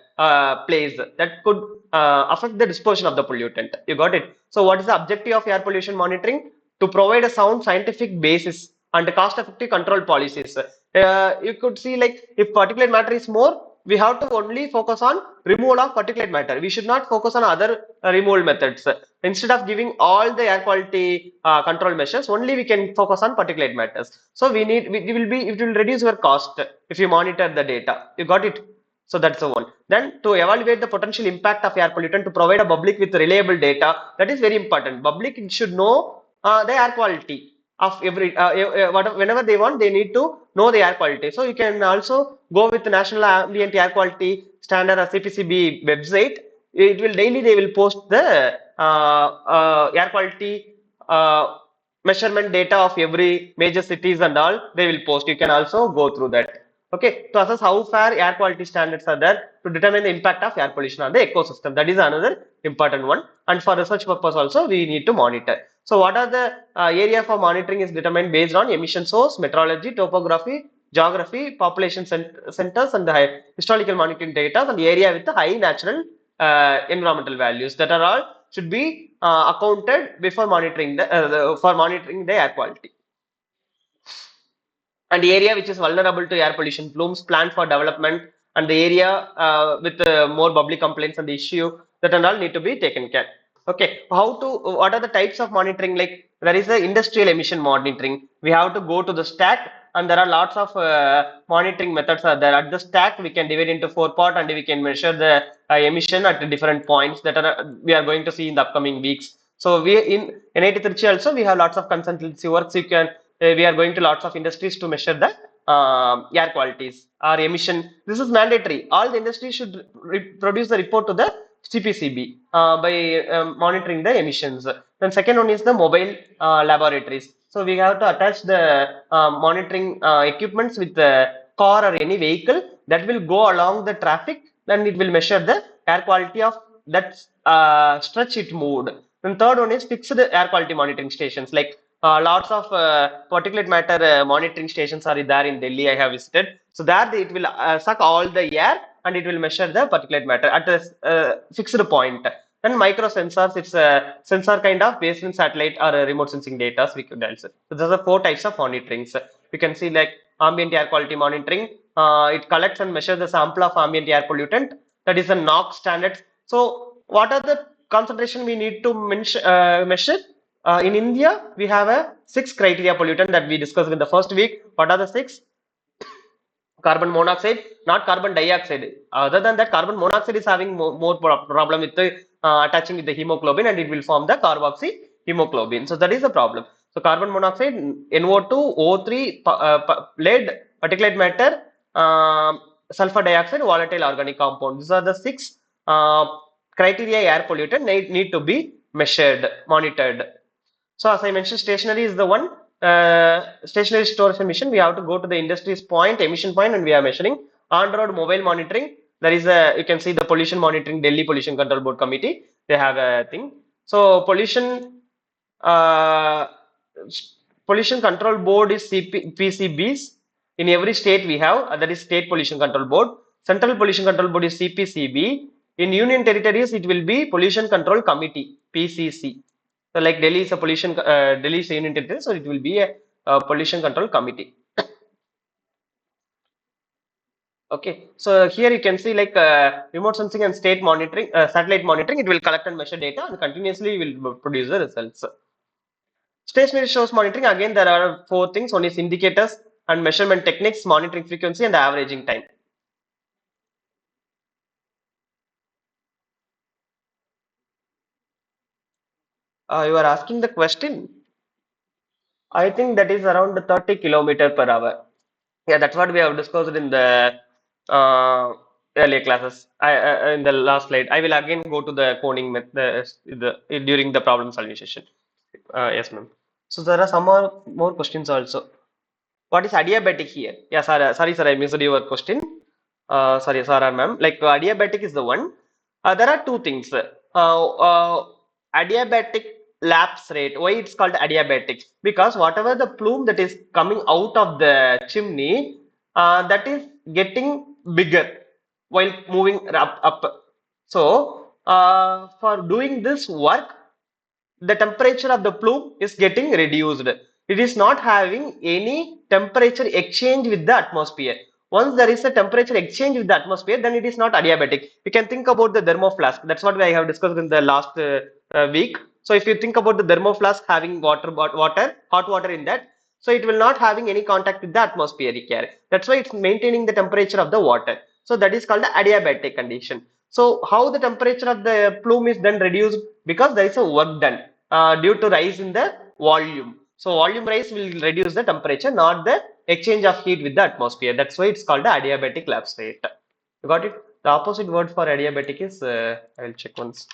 place that could affect the dispersion of the pollutant. You got it? So what is the objective of air pollution monitoring? To provide a sound scientific basis and cost-effective control policies. You could see like if particulate matter is more, we have to only focus on removal of particulate matter. We should not focus on other removal methods. Instead of giving all the air quality control measures, only we can focus on particulate matters. So it will reduce your cost if you monitor the data. You got it? So that's the one. Then to evaluate the potential impact of air pollutant to provide a public with reliable data, that is very important. Public should know the air quality of every whenever they want, they need to know the air quality. So you can also go with the National Ambient Air Quality Standard or CPCB website. It will daily they will post the air quality measurement data of every major cities and all. They will post. You can also go through that. Okay, to assess how far air quality standards are there to determine the impact of air pollution on the ecosystem. That is another important one. And for research purpose also, we need to monitor. So what are the area for monitoring is determined based on emission source, meteorology, topography, geography, population centers, and the historical monitoring data, and the area with the high natural environmental values. That are all should be accounted before monitoring for monitoring the air quality. And the area which is vulnerable to air pollution plumes, planned for development, and the area with more public complaints and the issue, that and all need to be taken care. Okay, what are the types of monitoring? Like there is the industrial emission monitoring. We have to go to the stack and there are lots of monitoring methods are there. At the stack, we can divide into 4 part, and we can measure the emission at different points that are we are going to see in the upcoming weeks. So we in NIT Trichy also we have lots of consultancy works. You can we are going to lots of industries to measure the air qualities or emission. This is mandatory. All the industries should produce the report to the CPCB by monitoring the emissions. Then second one is the mobile laboratories. So we have to attach the monitoring equipments with the car or any vehicle that will go along the traffic. Then it will measure the air quality of that stretch it moved. Then third one is fixed air quality monitoring stations. Like lots of particulate matter monitoring stations are there in Delhi. I have visited. So there it will suck all the air and it will measure the particulate matter at a fixed point. Then micro sensors, it's a sensor kind of based in satellite or remote sensing data. We could also. So those are 4 types of monitorings. You can see like ambient air quality monitoring. It collects and measures the sample of ambient air pollutant. That is the NOx standards. So what are the concentration we need to measure? In India, we have a 6 criteria pollutant that we discussed in the first week. What are the 6? Carbon monoxide, not carbon dioxide. Other than that, carbon monoxide is having more problem with the attaching with the hemoglobin, and it will form the carboxy hemoglobin. So that is the problem. So carbon monoxide, NO2, O3, lead, particulate matter, sulfur dioxide, volatile organic compound. These are the 6 criteria air pollutant need to be measured, monitored. So as I mentioned, stationary is the one. Stationary storage emission. We have to go to the industry's point, emission point, and we are measuring. On-road mobile monitoring. There is a you can see the pollution monitoring. Delhi Pollution Control Board Committee. They have a thing. So uh, pollution control board is PCBs. In every state we have that is State Pollution Control Board. Central Pollution Control Board is CPCB. In Union Territories it will be Pollution Control Committee (PCC). So like Delhi is a Delhi is a union territory, so it will be a pollution control committee. Okay, so here you can see like remote sensing and state monitoring, satellite monitoring. It will collect and measure data and continuously will produce the results. Stationary source monitoring, again there are 4 things. One is indicators and measurement techniques, monitoring frequency, and averaging time. You are asking the question. I think that is around 30 km per hour. Yeah, that's what we have discussed in the uh, earlier classes. In the last slide, I will again go to the coding during the problem solving session. Yes, ma'am. So there are some more questions also. What is adiabatic here? Yeah, sorry, sir, I missed your question. Sorry, sir, ma'am. Like adiabatic is the one. There are 2 things. Adiabatic lapse rate. Why it's called adiabatic? Because whatever the plume that is coming out of the chimney, that is getting bigger while moving up. So, for doing this work, the temperature of the plume is getting reduced. It is not having any temperature exchange with the atmosphere. Once there is a temperature exchange with the atmosphere, then it is not adiabatic. You can think about the thermoflask. That's what I have discussed in the last week. So if you think about the thermoflask having hot water in that, so it will not having any contact with the atmospheric air. That's why it's maintaining the temperature of the water. So that is called the adiabatic condition. So how the temperature of the plume is then reduced? Because there is a work done due to rise in the volume. So volume rise will reduce the temperature, not the exchange of heat with the atmosphere. That's why it's called the adiabatic lapse rate. You got it? The opposite word for adiabatic is I will check once.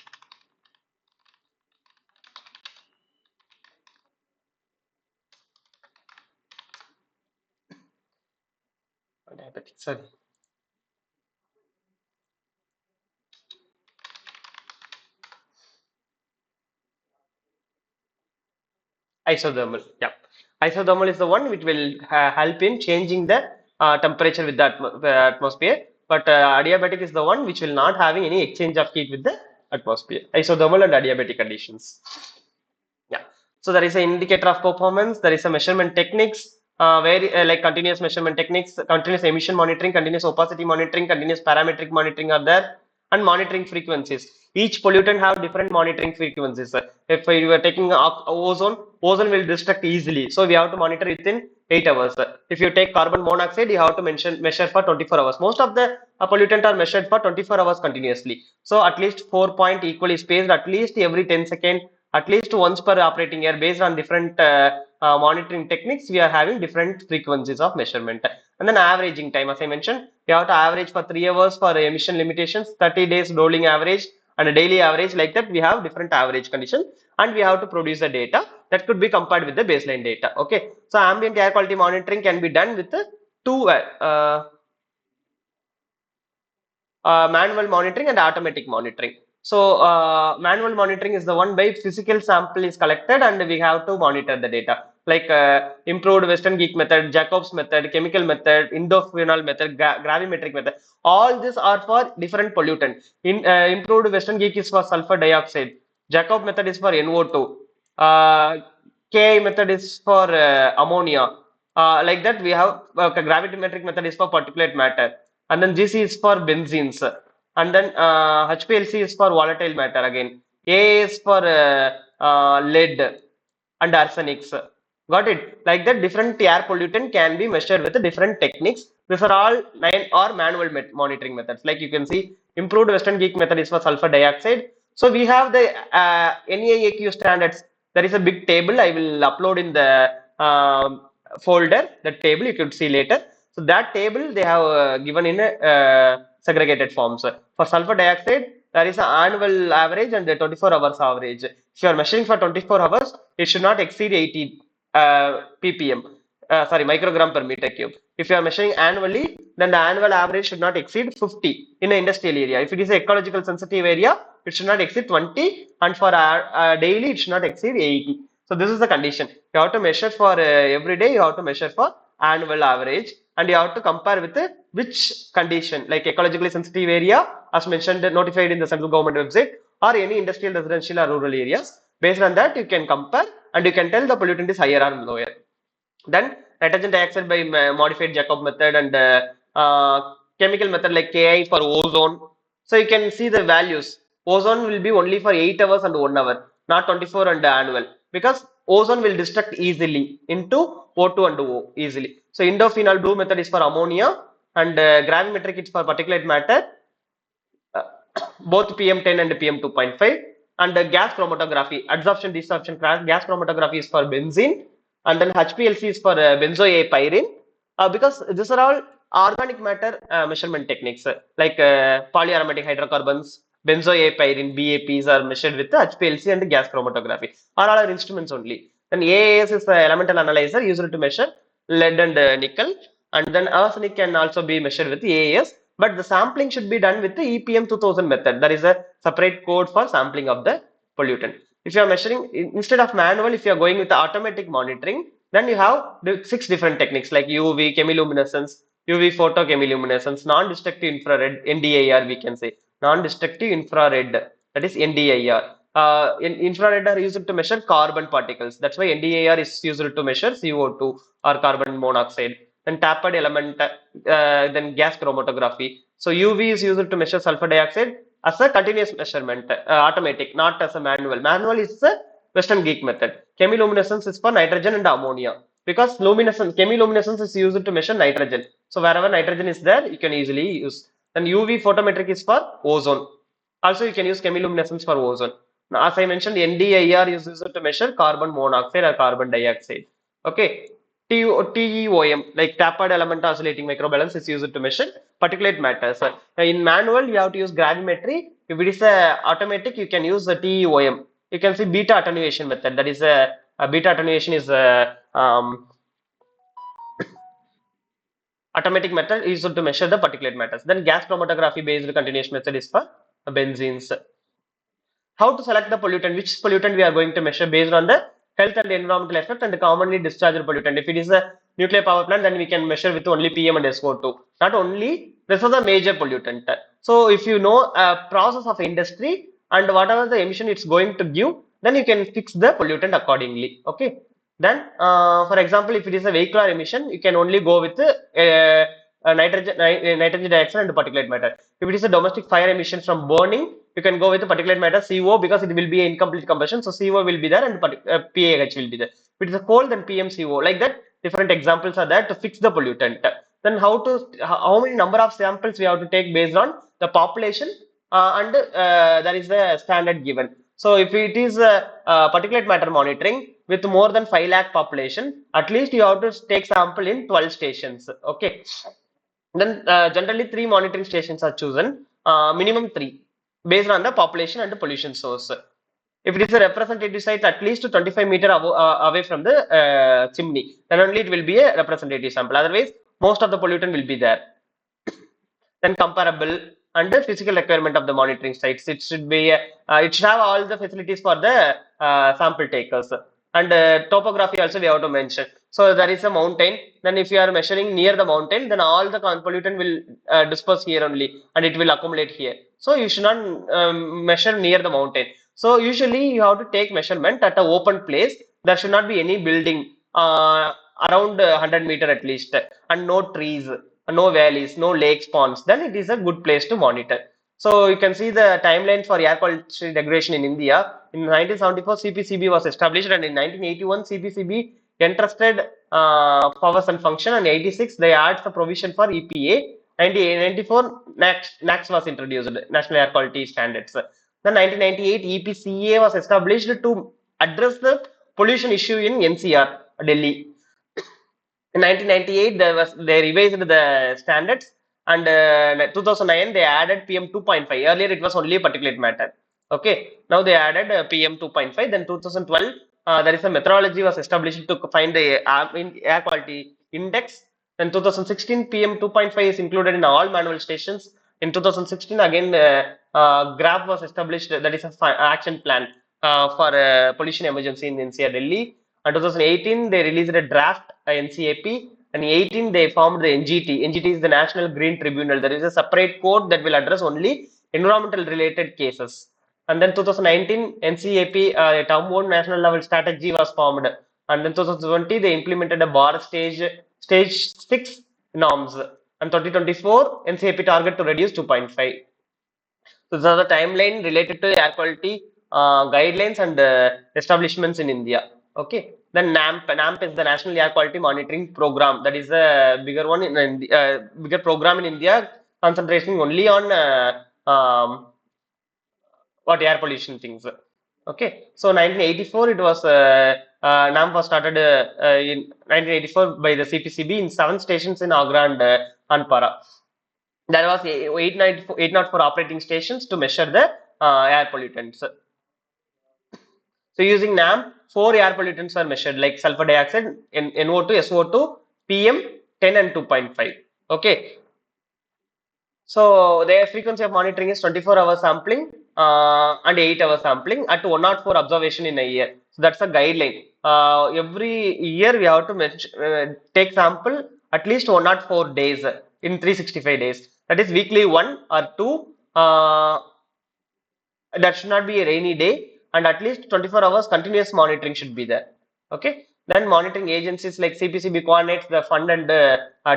Adiabatic, sorry. Isothermal. Yeah. Isothermal is the one which will help in changing the temperature with the atmosphere. But adiabatic is the one which will not having any exchange of heat with the atmosphere. Isothermal and adiabatic conditions. Yeah. So there is an indicator of performance. There is a measurement techniques. Where like continuous measurement techniques, continuous emission monitoring, continuous opacity monitoring, continuous parametric monitoring are there, and monitoring frequencies. Each pollutant have different monitoring frequencies. If you are taking ozone will destruct easily, so we have to monitor within 8 hours. If you take carbon monoxide, you have to measure for 24 hours. Most of the pollutant are measured for 24 hours continuously. So at least 4 point equally spaced, at least every 10 seconds, at least once per operating year, based on different monitoring techniques, we are having different frequencies of measurement. And then averaging time, as I mentioned, you have to average for 3 hours for emission limitations, 30 days rolling average, and a daily average. Like that, we have different average conditions, and we have to produce the data that could be compared with the baseline data. Okay, so ambient air quality monitoring can be done with two manual monitoring and automatic monitoring. So manual monitoring is the one by physical sample is collected and we have to monitor the data, like improved Western geek method, Jacobs method, chemical method, indophenol method, gravimetric method. All these are for different pollutant. In improved Western geek is for sulfur dioxide. Jacob method is for NO2. KI method is for ammonia. Like that, we have gravimetric method is for particulate matter, and then GC is for benzenes, and then HPLC is for volatile matter again. A is for lead and arsenics. Got it? Like that, different air pollutant can be measured with different techniques. These are all 9 or manual monitoring methods. Like you can see, improved Western geek method is for sulfur dioxide. So we have the NEAAQ standards. There is a big table. I will upload in the folder. That table you could see later. So that table they have given in segregated forms. For sulfur dioxide, there is an annual average and the 24 hours average. If you are measuring for 24 hours, it should not exceed 80 ppm. Sorry, microgram per meter cube. If you are measuring annually, then the annual average should not exceed 50 in an industrial area. If it is an ecological sensitive area, it should not exceed 20, and for daily, it should not exceed 80. So this is the condition. You have to measure for every day. You have to measure for annual average, and you have to compare with which condition, like ecologically sensitive area, as mentioned, notified in the central government website, or any industrial, residential, or rural areas. Based on that, you can compare and you can tell the pollutant is higher or lower. Then nitrogen dioxide by modified Jacob method and chemical method like Ki for ozone. So you can see the values. Ozone will be only for 8 hours and 1 hour, not 24 and annual, because ozone will destruct easily into O2 and O easily. So indophenol blue method is for ammonia, and gravimetric is for particulate matter, both PM10 and PM2.5, and gas chromatography, adsorption, desorption, gas chromatography is for benzene, and then HPLC is for benzoyapyrene, because these are all organic matter measurement techniques, like polyaromatic hydrocarbons, benzoyapyrene, BAPs are measured with the HPLC and the gas chromatography, are all our instruments only. Then AAS is the elemental analyzer used to measure lead and nickel, and then arsenic can also be measured with AAS, but the sampling should be done with the EPM 2000 method. There is a separate code for sampling of the pollutant. If you are measuring instead of manual, if you are going with the automatic monitoring, then you have 6 different techniques like UV chemiluminescence, UV photochemiluminescence, non-destructive infrared, NDIR we can say, non-destructive infrared, that is NDIR. In infrared are used to measure carbon particles. That's why NDIR is used to measure CO2 or carbon monoxide. Then tapered element, then gas chromatography. So UV is used to measure sulfur dioxide as a continuous measurement, automatic, not as a manual. Manual is the Western geek method. Chemiluminescence is for nitrogen and ammonia, because chemiluminescence is used to measure nitrogen. So wherever nitrogen is there, you can easily use. Then UV photometric is for ozone. Also, you can use chemiluminescence for ozone. Now, as I mentioned, NDIR is used to measure carbon monoxide or carbon dioxide. Okay. TEOM, like tapered element oscillating microbalance, is used to measure particulate matter. So in manual, you have to use gravimetry. If it is automatic, you can use the TEOM. You can see beta attenuation method. That is a beta attenuation is a automatic method used to measure the particulate matters. Then gas chromatography based continuous method is for benzenes. How to select the pollutant, which pollutant we are going to measure based on the health and environmental effect and the commonly discharged pollutant. If it is a nuclear power plant, then we can measure with only PM and SO2. Not only, this is a major pollutant. So if you know a process of industry and whatever the emission it's going to give, then you can fix the pollutant accordingly. Okay. Then, for example, if it is a vehicular emission, you can only go with nitrogen dioxide and particulate matter. If it is a domestic fire emission from burning, you can go with the particulate matter CO, because it will be incomplete combustion. So CO will be there and PAH will be there. If it is a coal, then PMCO. Like that, different examples are there to fix the pollutant. Then how many number of samples we have to take based on the population, and there is a standard given. So if it is particulate matter monitoring with more than 5 lakh population, at least you have to take sample in 12 stations. Okay. Then generally three monitoring stations are chosen, minimum three, based on the population and the pollution source. If it is a representative site at least 25 meter away from the chimney, then only it will be a representative sample. Otherwise, most of the pollutant will be there. Then comparable and the physical requirement of the monitoring sites. It should be it should have all the facilities for the sample takers. And topography also we have to mention. So there is a mountain. Then if you are measuring near the mountain, then all the pollutant will disperse here only, and it will accumulate here. So you should not measure near the mountain. So usually you have to take measurement at an open place. There should not be any building around 100 meter at least, and no trees, no valleys, no lakes, ponds. Then it is a good place to monitor. So you can see the timeline for air quality degradation in India. In 1974, CPCB was established, and in 1981, CPCB entrusted powers and function, and 86 they add the provision for EPA. And in 94, NACS was introduced, National Air Quality Standards. Then 1998, EPCA was established to address the pollution issue in NCR, Delhi. In 1998, they revised the standards, and 2009 they added PM 2.5. Earlier it was only particulate matter. Okay, now they added PM 2.5. Then 2012, there is a methodology was established to find the air quality index. Then 2016, PM 2.5 is included in all manual stations. In 2016, again, GRAP was established. That is a action plan for pollution emergency in NCR Delhi. And 2018, they released a draft NCAP, and 18 they formed the NGT. NGT is the National Green Tribunal. There is a separate code that will address only environmental related cases. And then 2019 NCAP, a town national level strategy was formed. And then 2020 they implemented a bar stage 6 norms. And 2024 NCAP target to reduce 2.5. So these are the timeline related to air quality guidelines and establishments in India. Okay. Then NAMP is the National Air Quality Monitoring Program. That is a bigger one bigger program in India, concentrating only on what air pollution things. Okay. So 1984 it was NAMP was started in 1984 by the CPCB in 7 stations in Agra and Anpara. There was 804 operating stations to measure the air pollutants. So using NAM, 4 air pollutants are measured like sulfur dioxide, NO2, SO2, PM 10 and 2.5. Okay. So their frequency of monitoring is 24-hour sampling and 8-hour sampling at 104 observation in a year. So that's a guideline. Every year we have to take sample at least 104 days in 365 days. That is weekly 1 or 2. That should not be a rainy day, and at least 24 hours continuous monitoring should be there. Okay. Then monitoring agencies like CPCB coordinates the fund and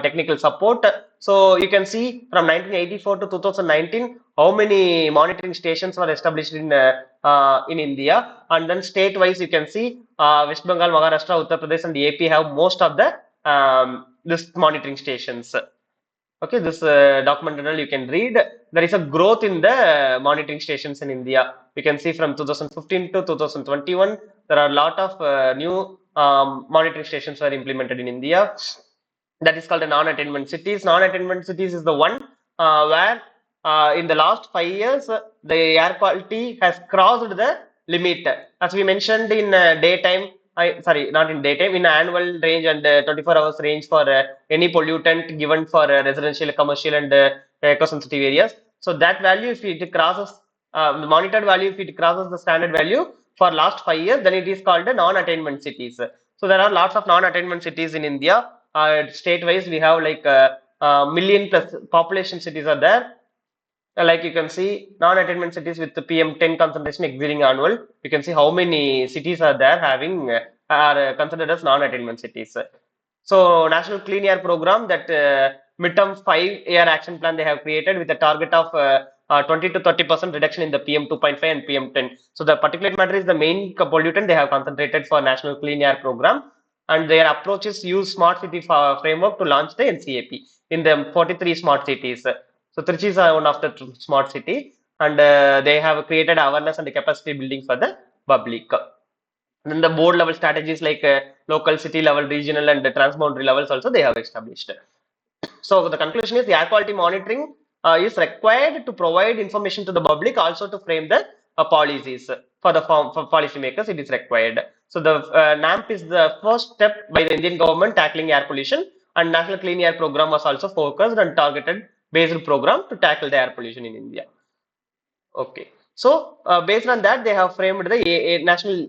technical support. So you can see from 1984 to 2019 how many monitoring stations were established in India, and then state wise you can see West Bengal, Maharashtra, Uttar Pradesh, and AP have most of the this monitoring stations. Okay, this document you can read. There is a growth in the monitoring stations in India. You can see from 2015 to 2021, there are a lot of new monitoring stations were implemented in India. That is called the non-attainment cities. Non-attainment cities is the one where in the last 5 years, the air quality has crossed the limit. As we mentioned in daytime, sorry, not in daytime, in annual range and 24 hours range for any pollutant given for residential, commercial, and eco-sensitive areas. So that value, if it crosses the monitored value, if it crosses the standard value for last 5 years, then it is called a non-attainment cities. So there are lots of non-attainment cities in India. State-wise, we have like million plus population cities are there. Like you can see non-attainment cities with the PM 10 concentration exceeding annual. You can see how many cities are there having are considered as non-attainment cities. So National Clean Air Program, that midterm 5-year action plan they have created with a target of 20 to 30% reduction in the PM 2.5 and PM 10. So the particulate matter is the main pollutant they have concentrated for National Clean Air Program. and their approaches use smart city framework to launch the NCAP in the 43 smart cities. So Trichy is one of the smart city, and they have created awareness and capacity building for the public. Then the board level strategies like local, city level, regional, and the transboundary levels also they have established. So the conclusion is the air quality monitoring is required to provide information to the public, also to frame the policies for the for policymakers. It is required. So the NAMP is the first step by the Indian government tackling air pollution, and National Clean Air Program was also focused and targeted based program to tackle the air pollution in India. Okay. So based on that, they have framed the National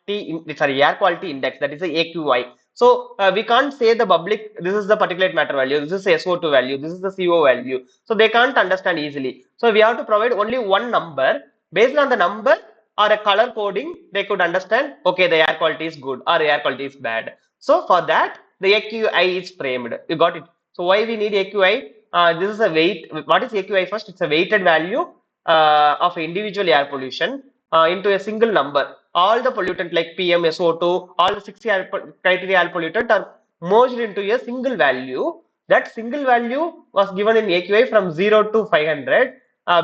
Air Quality Index, that is the AQI. So we can't say the public, this is the particulate matter value, this is the SO2 value, this is the CO value. So they can't understand easily. So we have to provide only one number. Based on the number or a color coding, they could understand, okay, the air quality is good or air quality is bad. So for that, the AQI is framed. You got it. So why we need AQI? This is a weight. What is AQI first? It's a weighted value of individual air pollution into a single number. All the pollutant like PM, SO2, all the 60 criteria air pollutant are merged into a single value. That single value was given in AQI from 0 to 500.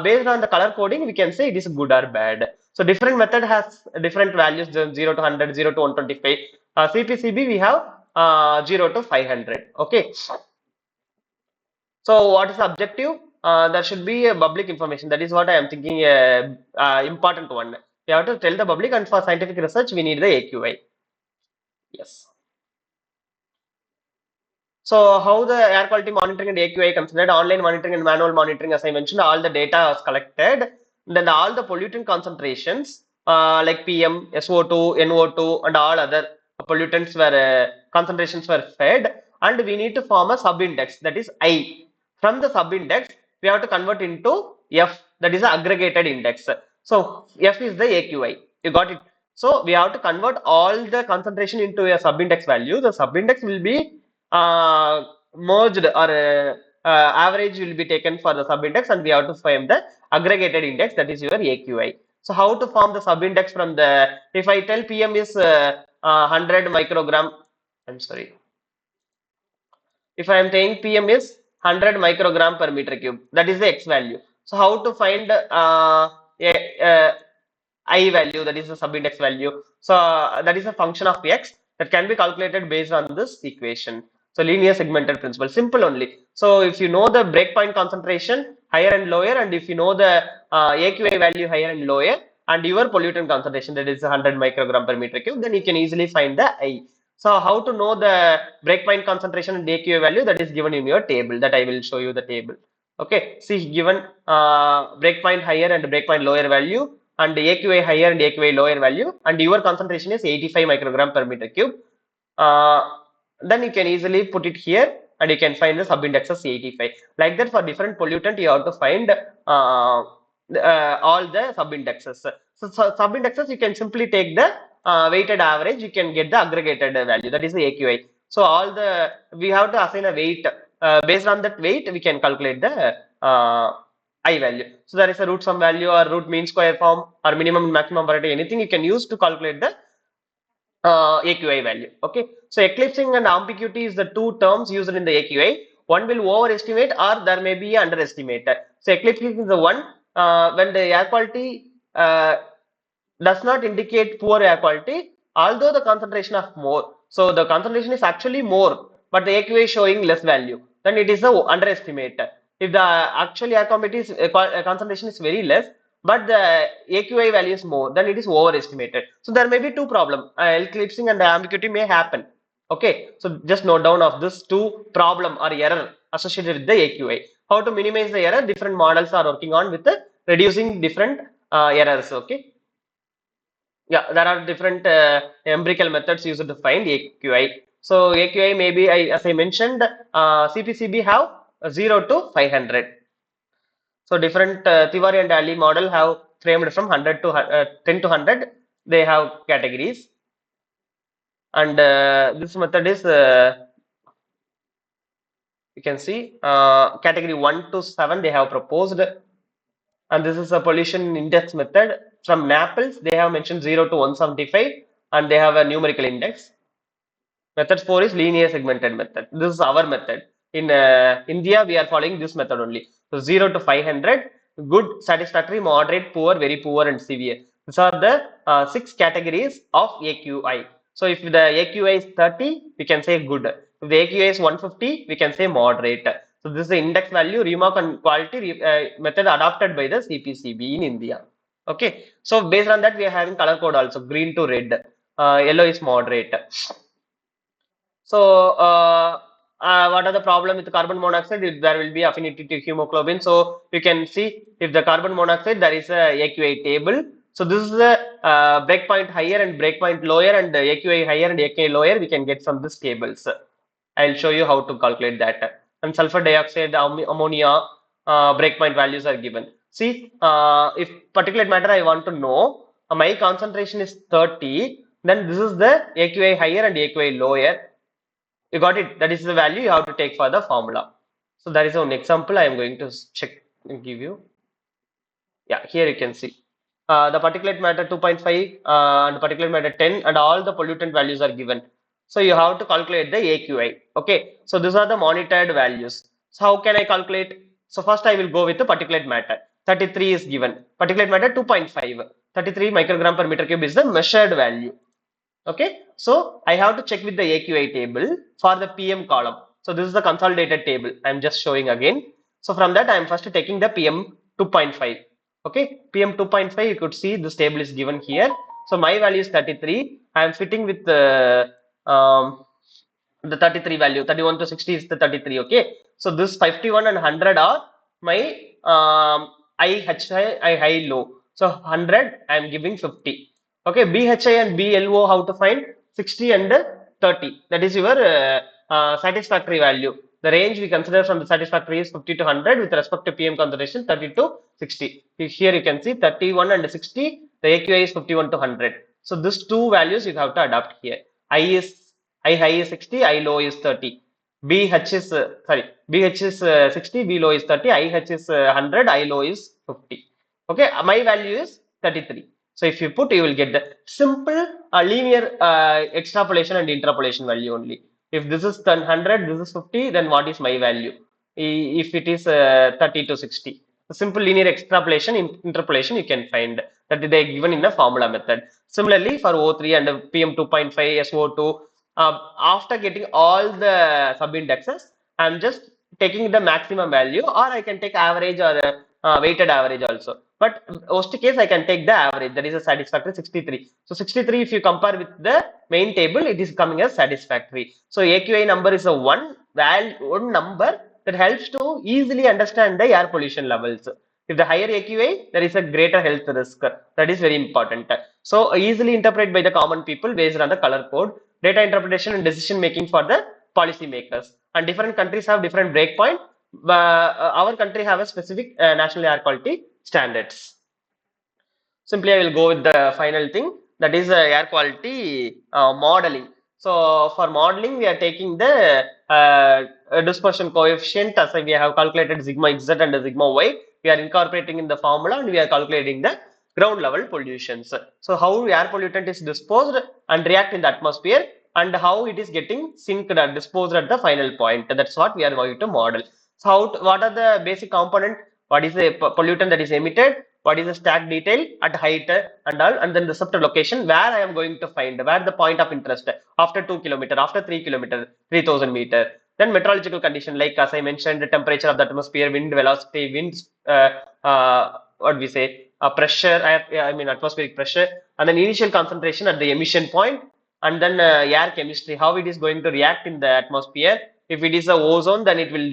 Based on the color coding, we can say it is good or bad. So different method has different values, 0 to 100, 0 to 125. CPCB we have 0 to 500. Okay. So what is the objective? There should be a public information. That is what I am thinking. Important one. We have to tell the public, and for scientific research, we need the AQI. Yes. So how the air quality monitoring and AQI considered online monitoring and manual monitoring, as I mentioned, all the data was collected. Then all the pollutant concentrations like PM, SO2, NO2, and all other pollutants were concentrations were fed, and we need to form a sub-index, that is I. From the sub-index, we have to convert into F, that is the aggregated index. So F is the AQI. You got it. So we have to convert all the concentration into a sub-index value. The sub-index will be merged, or average will be taken for the sub-index, and we have to find the aggregated index, that is your AQI. So how to form the sub-index from the, if I tell PM is 100 microgram, I'm sorry. If I am saying PM is 100 microgram per meter cube, that is the X value. So how to find I value, that is the sub-index value. So that is a function of X that can be calculated based on this equation. So linear segmented principle, simple only. So if you know the breakpoint concentration higher and lower, and if you know the AQI value higher and lower, and your pollutant concentration, that is 100 microgram per meter cube, then you can easily find the I. So how to know the breakpoint concentration and AQI value, that is given in your table, that I will show you the table. Okay, see, given breakpoint higher and breakpoint lower value, and AQI higher and AQI lower value, and your concentration is 85 microgram per meter cube. Then you can easily put it here, and you can find the sub-index as 85. Like that, for different pollutant, you have to find all the sub-indexes. So sub-indexes, you can simply take the weighted average, you can get the aggregated value, that is the AQI. So all the, we have to assign a weight. Based on that weight, we can calculate the I value. So there is a root sum value, or root mean square form, or minimum and maximum variety, anything you can use to calculate the AQI value. Okay, so eclipsing and ambiguity is the two terms used in the AQI. One will overestimate, or there may be underestimate. So eclipsing is the one when the air quality does not indicate poor air quality, although the concentration of more. So the concentration is actually more, but the AQI is showing less value. Then it is the underestimate. If the actual air quality is, concentration is very less, but the AQI value is more, then it is overestimated. So there may be two problems. Eclipsing and ambiguity may happen. Okay, so just note down of this two problem or error associated with the AQI. How to minimize the error? Different models are working on with the reducing different errors. Okay. Yeah, there are different empirical methods used to find AQI. So AQI maybe, as I mentioned, CPCB have 0 to 500. So different Tiwari and Ali model have framed from 100 to 10 to 100. They have categories, and this method is you can see category 1 to 7 they have proposed, and this is a pollution index method. From Naples, they have mentioned 0 to 175, and they have a numerical index. Method 4 is linear segmented method. This is our method. In India, we are following this method only. So 0 to 500, good, satisfactory, moderate, poor, very poor, and severe. These are the 6 categories of AQI. So if the AQI is 30, we can say good. If the AQI is 150, we can say moderate. So this is the index value, remark and quality method adopted by the CPCB in India. Okay. So based on that, we are having color code also, green to red. Yellow is moderate. So, what are the problem with carbon monoxide? There will be affinity to hemoglobin. So, you can see if the carbon monoxide, there is a AQI table. So, this is the breakpoint higher and breakpoint lower, and the AQI higher and AQI lower. We can get from these tables. I'll show you how to calculate that. And sulfur dioxide, ammonia, breakpoint values are given. See, if particulate matter I want to know, my concentration is 30, then this is the AQI higher and AQI lower. You got it? That is the value you have to take for the formula. So that is one example I am going to check and give you. Yeah, here you can see the particulate matter 2.5 and particulate matter 10 and all the pollutant values are given. So you have to calculate the AQI. Okay, so these are the monitored values. So how can I calculate? So first I will go with the particulate matter. 33 is given. Particulate matter 2.5. 33 microgram per meter cube is the measured value. Okay, so I have to check with the AQI table for the PM column. So this is the consolidated table. I'm just showing again. So from that, I'm first taking the PM 2.5. Okay, PM 2.5, you could see this table is given here. So my value is 33. I'm fitting with the 33 value. 31 to 60 is the 33. Okay, so this 51 and 100 are my I high low. So 100, I'm giving 50. Okay, BHI and BLO, how to find? 60 and 30. That is your satisfactory value. The range we consider from the satisfactory is 50 to 100 with respect to PM concentration 30 to 60. Here you can see 31 and 60, the AQI is 51 to 100. So these two values you have to adapt here. I high is 60, I low is 30. BH is, BH is 60, B low is 30, IH is 100, I low is 50. Okay, my value is 33. So if you put, you will get the simple linear extrapolation and interpolation value only. If this is 100, this is 50, then what is my value? If it is 30 to 60. A simple linear extrapolation, interpolation you can find that they are given in the formula method. Similarly, for O3 and PM 2.5, SO2, after getting all the sub-indexes, I'm just taking the maximum value, or I can take average or weighted average also. But worst case, I can take the average, that is a satisfactory 63. So 63, if you compare with the main table, it is coming as satisfactory. So AQI number is a one number that helps to easily understand the air pollution levels. If the higher AQI, there is a greater health risk. That is very important. So easily interpret by the common people based on the color code, data interpretation and decision making for the policy makers. And different countries have different breakpoint. Our country have a specific national air quality standards. Simply, I will go with the final thing, that is air quality modeling. So for modeling, we are taking the dispersion coefficient as we have calculated sigma z and sigma y. We are incorporating in the formula and we are calculating the ground level pollutions. So how air pollutant is disposed and react in the atmosphere, and how it is getting synced and disposed at the final point. That's what we are going to model. So what are the basic component? What is the pollutant that is emitted? What is the stack detail at height and all, and then receptor location where I am going to find, where the point of interest after 2 kilometer, after 3 kilometer, 3000 meter. Then meteorological condition, like as I mentioned, the temperature of the atmosphere, wind velocity, winds, what we say, pressure, I mean atmospheric pressure, and then initial concentration at the emission point, and then air chemistry, how it is going to react in the atmosphere. If it is a ozone, then it will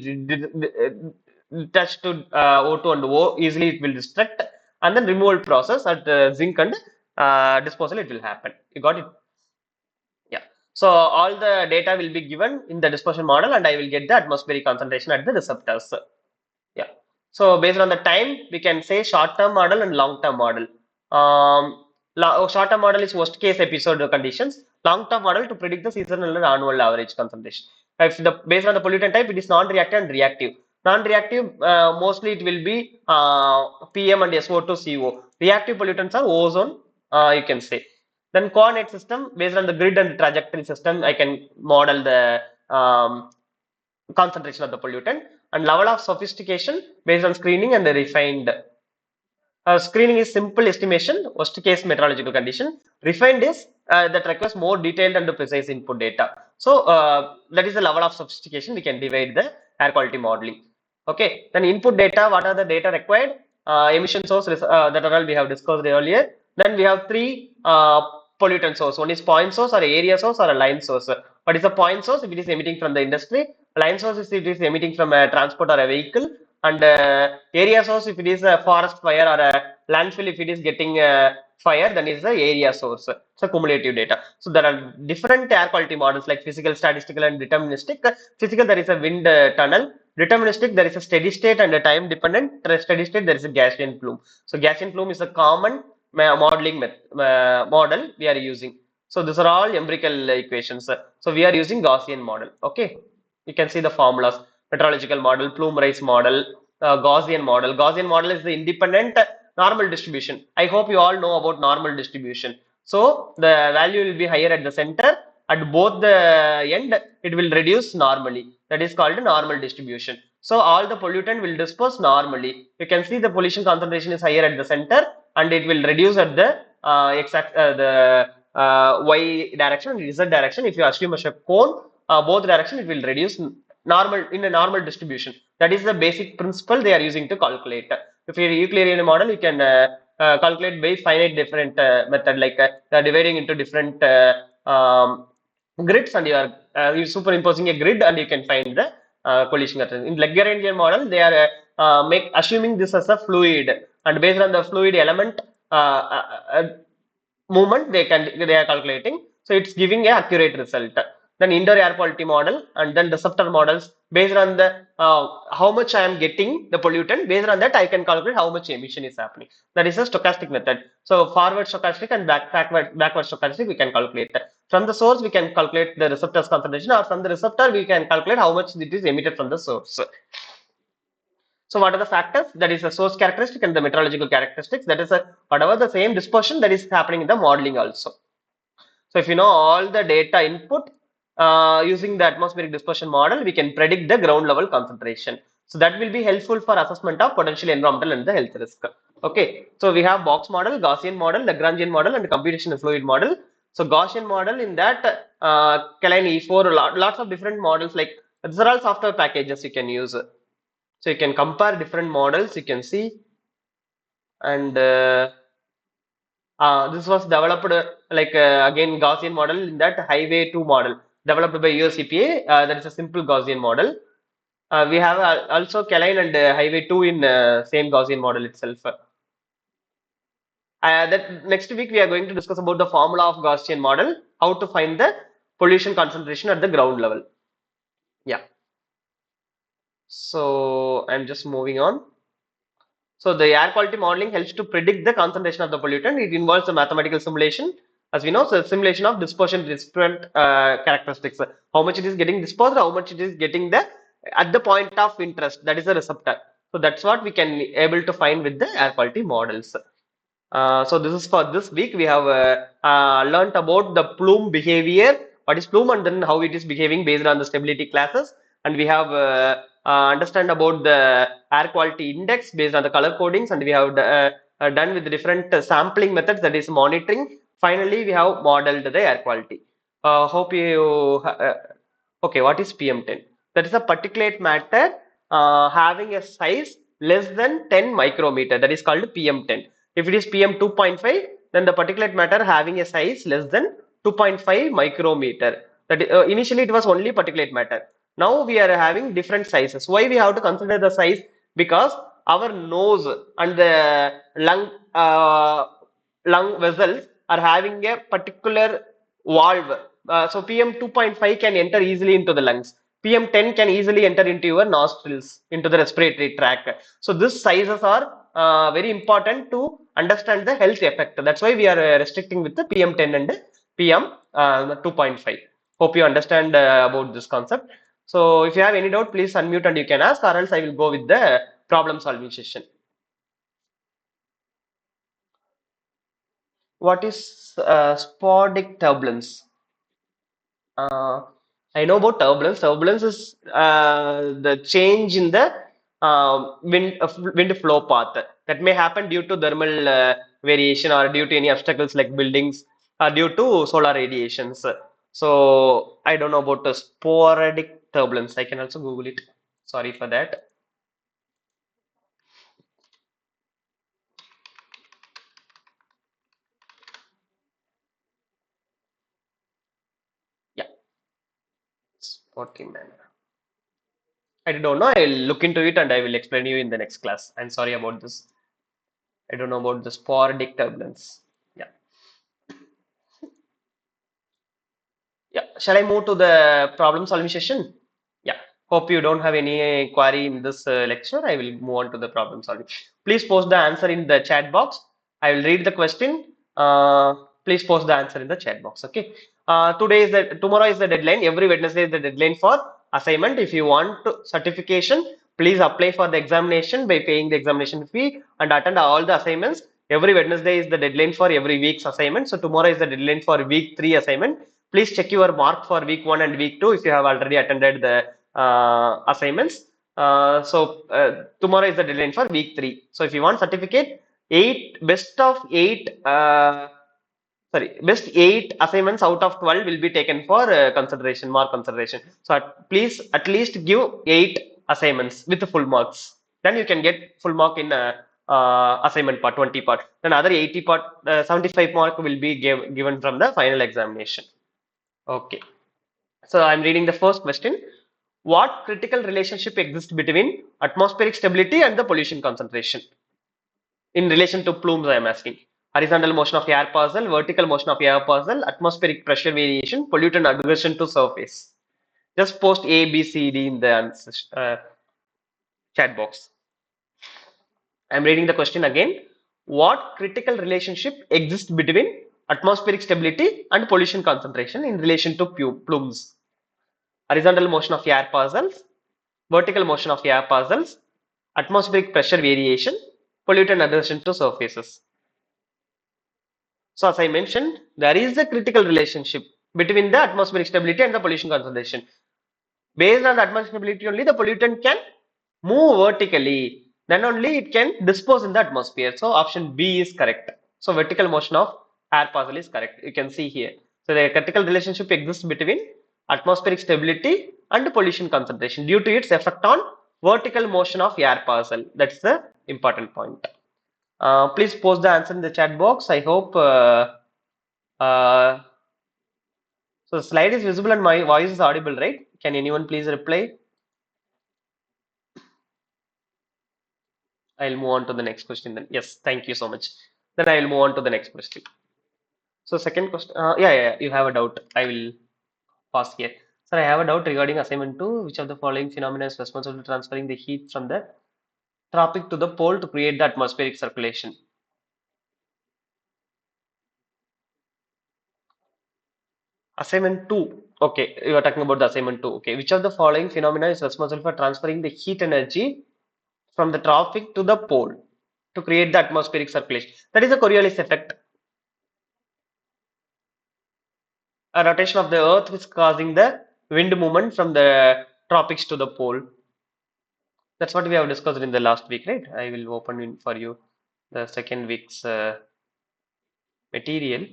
touch to O2 and O, easily it will destruct, and then removal process at zinc and disposal it will happen. You got it? Yeah. So all the data will be given in the dispersion model, and I will get the atmospheric concentration at the receptors. Yeah. So based on the time, we can say short-term model and long-term model. Short-term model is worst case episode conditions. Long-term model to predict the seasonal and annual average concentration. If the based on the pollutant type, it is non-reactive and reactive. Non-reactive, mostly it will be PM and SO2, CO. Reactive pollutants are ozone, you can say. Then coordinate system, based on the grid and trajectory system, I can model the concentration of the pollutant. And level of sophistication, based on screening and the refined. Screening is simple estimation, worst case meteorological condition. Refined is that requires more detailed and precise input data. So that is the level of sophistication. We can divide the air quality modeling. Okay, then input data. What are the data required? Emission source that are all we have discussed earlier. Then we have three pollutant source. One is point source or area source or a line source. What is a point source? If it is emitting from the industry. Line source is if it is emitting from a transport or a vehicle. And area source, if it is a forest fire or a landfill, if it is getting fire, then is the area source. So cumulative data. So there are different air quality models like physical, statistical, and deterministic. Physical, there is a wind tunnel. Deterministic, there is a steady state and a time dependent. Steady state, there is a Gaussian plume. So Gaussian plume is a common modeling model we are using. So these are all empirical equations. So we are using Gaussian model. Okay, you can see the formulas: meteorological model, plume rise model, Gaussian model. Gaussian model is the independent normal distribution. I hope you all know about normal distribution. So the value will be higher at the center. At both the end, it will reduce normally. That is called a normal distribution. So all the pollutant will disperse normally. You can see the pollution concentration is higher at the center, and it will reduce at the y direction and z direction. If you assume a cone, both direction it will reduce normal in a normal distribution. That is the basic principle they are using to calculate. If you Euclidean model, you can calculate by finite different method, like dividing into different grids, and you superimposing a grid, and you can find the collision. In Lagrangian model, they are assuming this as a fluid, and based on the fluid element movement, they are calculating. So it's giving a accurate result. Then indoor air quality model, and then receptor models, based on the how much I am getting the pollutant. Based on that, I can calculate how much emission is happening. That is a stochastic method. So forward stochastic and backward stochastic we can calculate. From the source, we can calculate the receptor's concentration, or from the receptor, we can calculate how much it is emitted from the source. So what are the factors? That is the source characteristic and the meteorological characteristics. That is whatever the same dispersion that is happening in the modeling also. So if you know all the data input using the atmospheric dispersion model, we can predict the ground level concentration. So that will be helpful for assessment of potential environmental and the health risk. Okay, so we have box model, Gaussian model, Lagrangian model, and computational fluid model. So Gaussian model, in that Klein E4, lots of different models, like these are all software packages you can use. So you can compare different models, you can see, and this was developed again Gaussian model in that Highway 2 model developed by US EPA. That is a simple Gaussian model. We have also Klein and Highway 2 in same Gaussian model itself. That next week we are going to discuss about the formula of Gaussian model, how to find the pollution concentration at the ground level. Yeah. So I'm just moving on. So the air quality modeling helps to predict the concentration of the pollutant. It involves a mathematical simulation, as we know. So simulation of dispersion different characteristics. How much it is getting dispersed, how much it is getting the at the point of interest, that is the receptor. So that's what we can able to find with the air quality models. So this is for this week. We have learnt about the plume behavior. What is plume, and then how it is behaving based on the stability classes. And we have understand about the air quality index based on the color codings, and we have done with different sampling methods, that is monitoring. Finally, we have modeled the air quality. Hope you okay. What is PM10? That is a particulate matter having a size less than 10 micrometer. That is called PM10. If it is PM 2.5, then the particulate matter having a size less than 2.5 micrometer. That initially it was only particulate matter. Now we are having different sizes. Why we have to consider the size? Because our nose and the lung vessels are having a particular valve. So PM 2.5 can enter easily into the lungs. PM10 can easily enter into your nostrils, into the respiratory tract. So these sizes are very important to understand the health effect. That's why we are restricting with the PM10 and PM 2.5. Hope you understand about this concept. So if you have any doubt, please unmute and you can ask, or else I will go with the problem solving session. What is Sporadic turbulence. Uh, I know about turbulence. Turbulence is the change in the wind flow path that may happen due to thermal variation or due to any obstacles like buildings or due to solar radiations. So I don't know about the sporadic turbulence. I can also Google it. Sorry for that. Yeah, sporty manner. I don't know. I'll look into it and I will explain you in the next class. I'm sorry about this. I don't know about the sporadic turbulence. Yeah. Yeah. Shall I move to the problem solving session? Yeah. Hope you don't have any query in this lecture. I will move on to the problem solving. Please post the answer in the chat box. I will read the question. Please post the answer in the chat box. Okay. Tomorrow is the deadline. Every Wednesday is the deadline for assignment. If you want certification, please apply for the examination by paying the examination fee and attend all the assignments. Every Wednesday is the deadline for every week's assignment. So tomorrow is the deadline for week 3 assignment. Please check your mark for week 1 and week 2 if you have already attended the assignments. Tomorrow is the deadline for week 3. So if you want certificate, best 8 assignments out of 12 will be taken for consideration, mark consideration. So please at least give 8 assignments with the full marks. Then you can get full mark in assignment part, 20 part. Then other 80 part, 75 mark will be given from the final examination. Okay. So I'm reading the first question. What critical relationship exists between atmospheric stability and the pollution concentration? In relation to plumes, I am asking. Horizontal motion of air parcel, vertical motion of air parcel, atmospheric pressure variation, pollutant aggression to surface. Just post A, B, C, D in the chat box. I'm reading the question again. What critical relationship exists between atmospheric stability and pollution concentration in relation to plumes? Horizontal motion of air parcels, vertical motion of air parcels, atmospheric pressure variation, pollutant aggression to surfaces. So as I mentioned, there is a critical relationship between the atmospheric stability and the pollution concentration. Based on the atmospheric stability only, the pollutant can move vertically. Then only it can dispose in the atmosphere. So option B is correct. So vertical motion of air parcel is correct. You can see here. So the critical relationship exists between atmospheric stability and pollution concentration due to its effect on vertical motion of air parcel. That's the important point. Please post the answer in the chat box. I hope uh, so the slide is visible and my voice is audible, right? Can anyone please reply? I'll move on to the next question then. Yes, thank you so much. Then I will move on to the next question. So second question, yeah, you have a doubt. I will pause here. Sir, I have a doubt regarding assignment 2. Which of the following phenomena is responsible for transferring the heat from the tropic to the pole to create the atmospheric circulation? Assignment 2. Okay, you are talking about the assignment 2. Okay, which of the following phenomena is responsible for transferring the heat energy from the tropic to the pole to create the atmospheric circulation? That is the Coriolis effect. A rotation of the earth is causing the wind movement from the tropics to the pole. That's what we have discussed in the last week, right? I will open in for you the second week's material.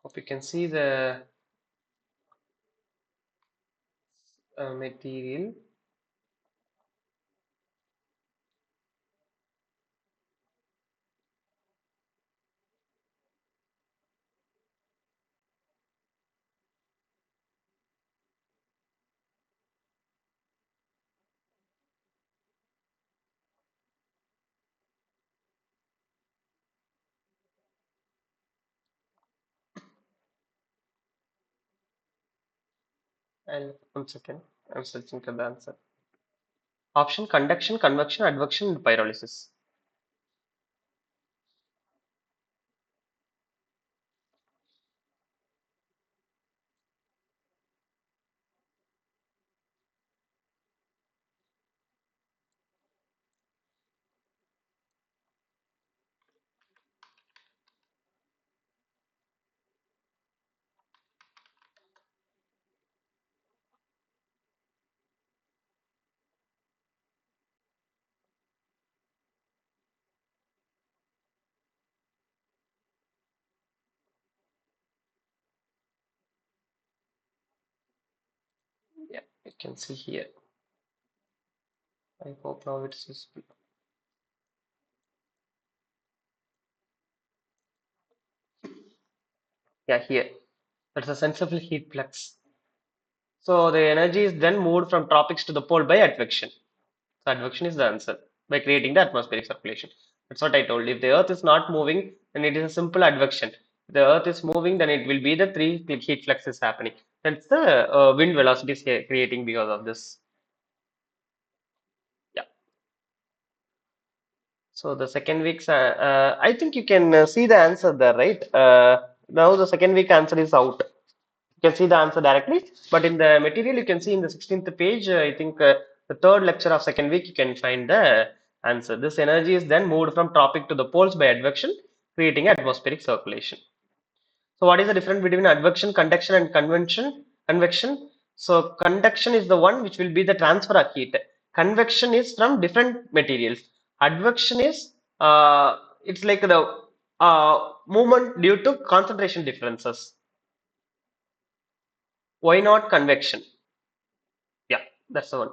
Hope you can see the material. And 1 second, I'm searching for the answer. Option conduction, convection, advection, and pyrolysis. can see here. I hope now it's visible. Yeah, here. That's a sensible heat flux. So the energy is then moved from tropics to the pole by advection. So advection is the answer by creating the atmospheric circulation. That's what I told. If the Earth is not moving, then it is a simple advection. If the Earth is moving, then it will be the three heat fluxes happening. That's the wind velocity is creating because of this. Yeah. So the second week's, I think you can see the answer there, right? Now the second week answer is out. You can see the answer directly, but in the material you can see in the 16th page, I think the third lecture of second week, you can find the answer. This energy is then moved from tropic to the poles by advection, creating atmospheric circulation. So what is the difference between advection, conduction, and convection? So conduction is the one which will be the transfer of heat. Convection is from different materials. Advection is it's like the movement due to concentration differences. Why not convection? Yeah, that's the one.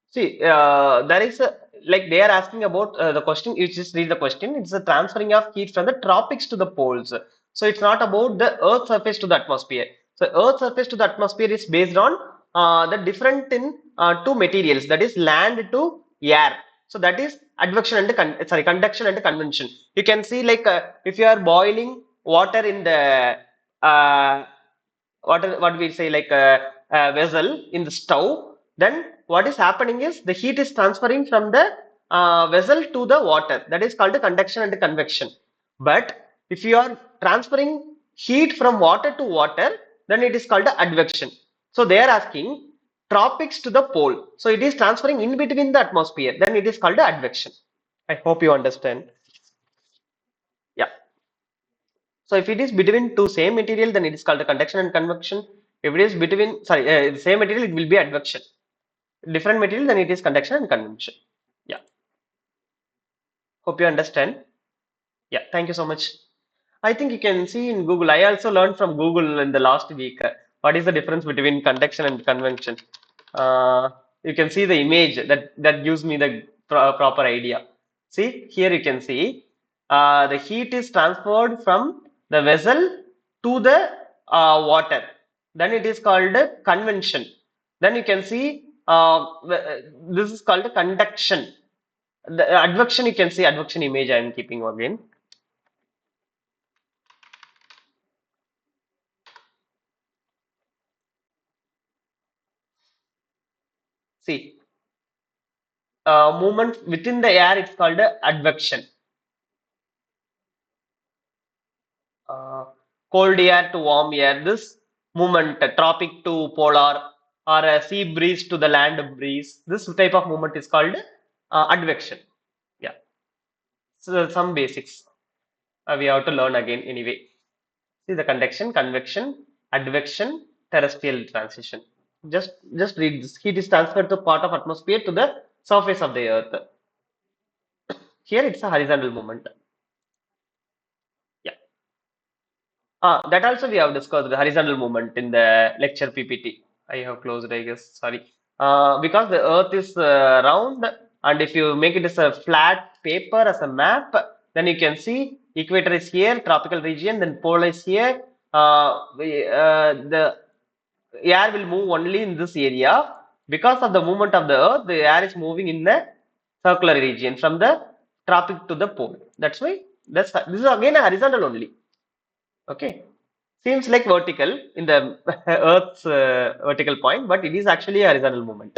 See, there is a like they are asking about the question. You just read the question. It's the transferring of heat from the tropics to the poles. So it's not about the Earth surface to the atmosphere. So Earth surface to the atmosphere is based on the different in two materials. That is land to air. So that is advection and sorry conduction and convention. You can see like if you are boiling water in the uh, what we say like a vessel in the stove, then what is happening is the heat is transferring from the vessel to the water. That is called the conduction and convection. But if you are transferring heat from water to water, then it is called the advection. So they are asking tropics to the pole, so it is transferring in between the atmosphere, then it is called the advection. I hope you understand. Yeah. So if it is between two same material, then it is called the conduction and convection. If it is between, sorry, the same material, it will be advection. Different material, then it is conduction and convection. Yeah. Hope you understand. Yeah. Thank you so much. I think you can see in Google. I also learned from Google in the last week what is the difference between conduction and convection. You can see the image that gives me the proper idea. See here you can see the heat is transferred from the vessel to the water. Then it is called convention. Then you can see this is called conduction. The advection, you can see advection image I am keeping again. See movement within the air, it's called advection. Uh, Cold air to warm air, this movement, tropic to polar, or a sea breeze to the land breeze, this type of movement is called advection. Yeah, so some basics we have to learn again anyway. See the conduction, convection, advection, terrestrial transition. Just read this. Heat is transferred to part of atmosphere to the surface of the earth. Here it's a horizontal movement. Yeah. That also we have discussed the horizontal movement in the lecture PPT. I have closed, I guess. Sorry. Because the Earth is round, and if you make it as a flat paper as a map, then you can see equator is here, tropical region, then pole is here. The air will move only in this area because of the movement of the Earth. The air is moving in the circular region from the tropic to the pole. That's why this is again a horizontal only. Okay, seems like vertical in the Earth's vertical point, but it is actually a horizontal movement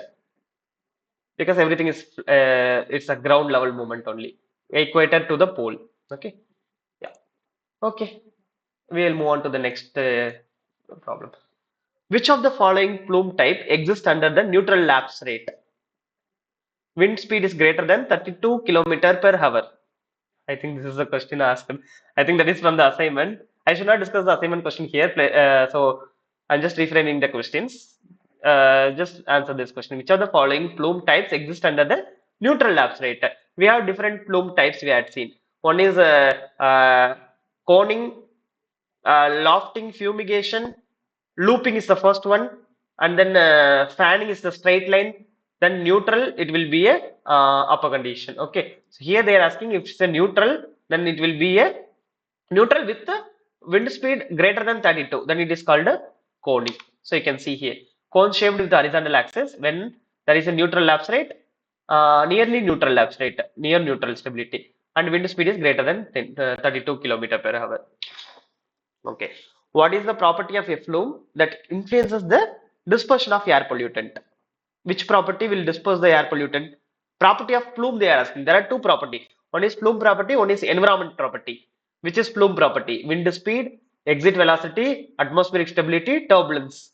because everything is it's a ground level movement only, equator to the pole. Okay, yeah. Okay, we'll move on to the next problem. Which of the following plume type exists under the neutral lapse rate? Wind speed is greater than 32 kilometer per hour. I think this is a question asked. I think that is from the assignment. I should not discuss the assignment question here. So I'm just reframing the questions. Just answer this question. Which of the following plume types exist under the neutral lapse rate? We have different plume types we had seen. One is coning lofting, fumigation, looping is the first one, and then fanning is the straight line. Then neutral, it will be a upper condition. Okay, so here they are asking if it's a neutral, then it will be a neutral with the wind speed greater than 32. Then it is called a cone. So you can see here, cone shaped with the horizontal axis when there is a neutral lapse rate, nearly neutral lapse rate, near neutral stability, and wind speed is greater than 32 kilometer per hour. Okay. What is the property of efflume that influences the dispersion of air pollutant? Which property will disperse the air pollutant? Property of plume they are asking. There are two property. One is plume property, one is environment property. Which is plume property? Wind speed, exit velocity, atmospheric stability, turbulence.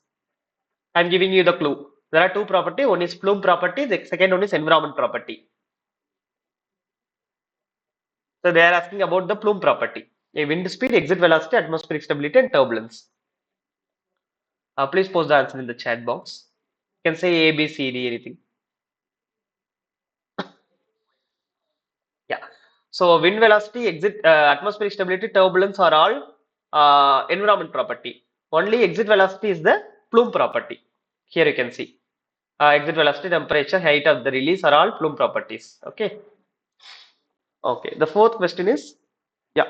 I am giving you the clue. There are two property. One is plume property, the second one is environment property. So they are asking about the plume property. A wind speed, exit velocity, atmospheric stability, and turbulence. Please post the answer in the chat box. You can say A, B, C, D, anything. Yeah. So wind velocity, exit, atmospheric stability, turbulence are all environment property. Only exit velocity is the plume property. Here you can see. Exit velocity, temperature, height of the release are all plume properties. Okay. Okay. The fourth question is, yeah.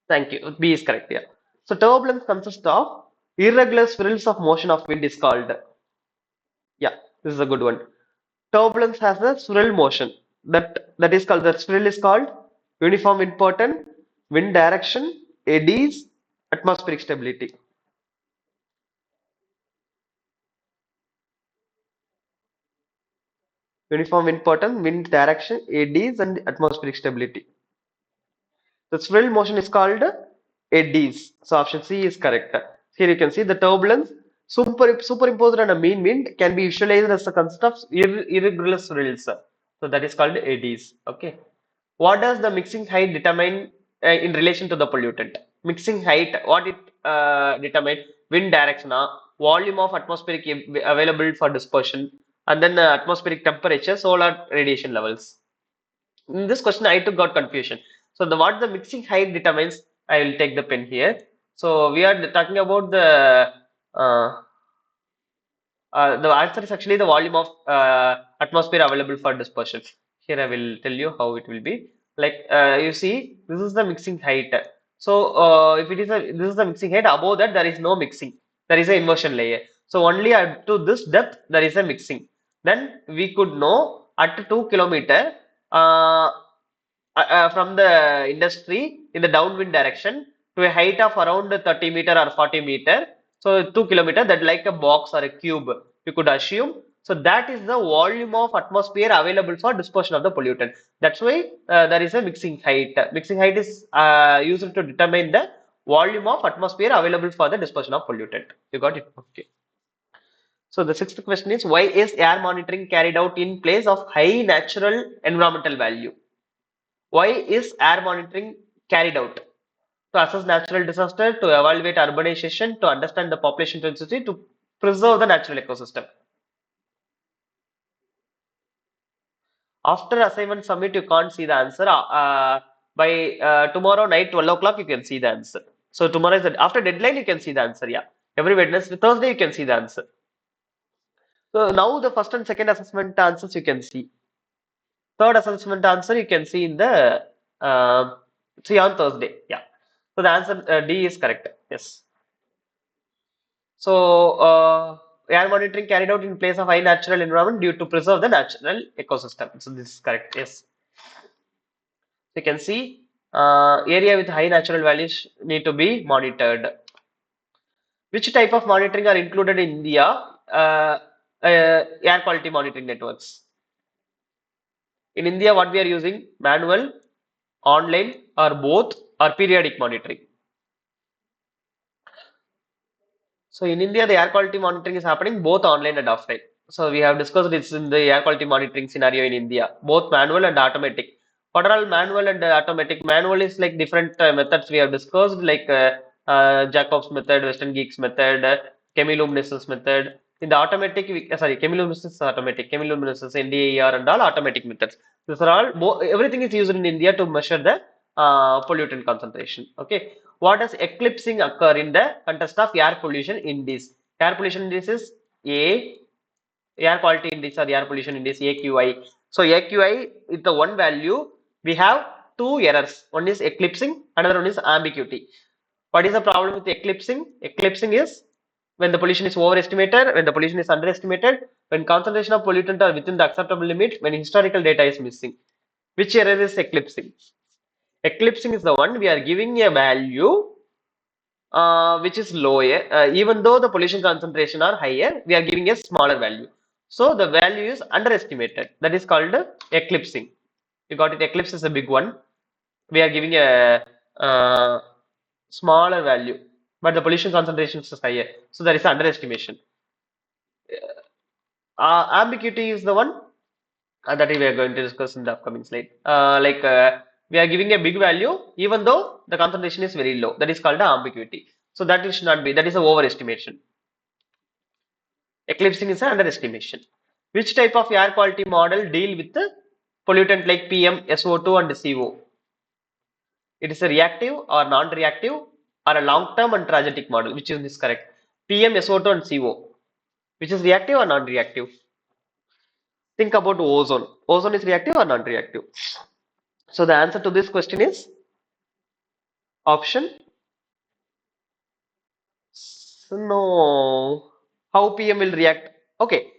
Thank you. B is correct. Yeah. So turbulence consists of irregular swirls of motion of wind is called. Yeah. This is a good one. Turbulence has a swirl motion. That is called, the swirl is called uniform wind pattern, wind direction, eddies, atmospheric stability. Uniform wind pattern, wind direction, eddies, and atmospheric stability. The swirl motion is called eddies. So option C is correct. Here you can see the turbulence superimposed on a mean wind can be visualized as a concept of irregular swirls. So that is called eddies. Okay. What does the mixing height determine in relation to the pollutant? Mixing height, what it determine? Wind direction, volume of atmospheric available for dispersion, and then atmospheric temperature, solar radiation levels. In this question, I took got confusion. So the what the mixing height determines, I will take the pen here. So we are talking about uh, the answer is actually the volume of atmosphere available for dispersion. Here I will tell you how it will be. Like you see, this is the mixing height. So if it is this is the mixing height. Above that there is no mixing. There is an inversion layer. So only up to this depth there is a mixing. Then we could know at 2 kilometer from the industry in the downwind direction to a height of around 30 meter or 40 meter. So 2 kilometer, that like a box or a cube, you could assume. So that is the volume of atmosphere available for dispersion of the pollutant. That's why there is a mixing height. Mixing height is used to determine the volume of atmosphere available for the dispersion of pollutant. You got it? Okay. So the sixth question is, why is air monitoring carried out in place of high natural environmental value? Why is air monitoring carried out? To assess natural disaster, to evaluate urbanization, to understand the population density, to preserve the natural ecosystem. After assignment submit, you can't see the answer. By tomorrow night, 12 o'clock, you can see the answer. So tomorrow is after deadline, you can see the answer. Yeah. Every Wednesday, Thursday, you can see the answer. So now the first and second assessment answers you can see. Third assessment answer you can see in the see on Thursday. Yeah. So the answer D is correct. Yes. So air monitoring carried out in place of high natural environment due to preserve the natural ecosystem. So this is correct. Yes. So you can see area with high natural values need to be monitored. Which type of monitoring are included in India? Air quality monitoring networks. In India, what we are using? Manual, online, or both, or periodic monitoring. So in India, the air quality monitoring is happening both online and offline. So we have discussed this in the air quality monitoring scenario in India, both manual and automatic. What are all manual and automatic? Manual is like different methods we have discussed, like Jacobs method, Western Geeks method, chemiluminescence method. In the automatic, chemiluminescence is automatic, chemiluminescence, NDAR and all automatic methods. These are all, everything is used in India to measure the pollutant concentration. Okay. what does eclipsing occur in the context of air pollution index? Air pollution index is A, air quality index or air pollution index AQI. So AQI is the one value. We have two errors. One is eclipsing, another one is ambiguity. What is the problem with eclipsing? Eclipsing is when the pollution is overestimated, when the pollution is underestimated, when concentration of pollutant are within the acceptable limit, when historical data is missing. Which error is eclipsing? Eclipsing is the one we are giving a value which is lower. Even though the pollution concentration are higher, we are giving a smaller value. So the value is underestimated. That is called eclipsing. You got it? Eclipse is a big one. We are giving a smaller value, but the pollution concentration is higher. So there is underestimation. Ambiguity is the one that we are going to discuss in the upcoming slide. We are giving a big value even though the concentration is very low. That is called ambiguity. So that should not be. That is a overestimation. Eclipsing is an underestimation. Which type of air quality model deal with the pollutant like PM, SO2 and CO? It is a reactive or non-reactive or a long-term and tragic model. Which is correct? PM, SO2 and CO. Which is reactive or non-reactive? Think about ozone. Ozone is reactive or non-reactive? So the answer to this question is option no. How PM will react? Okay.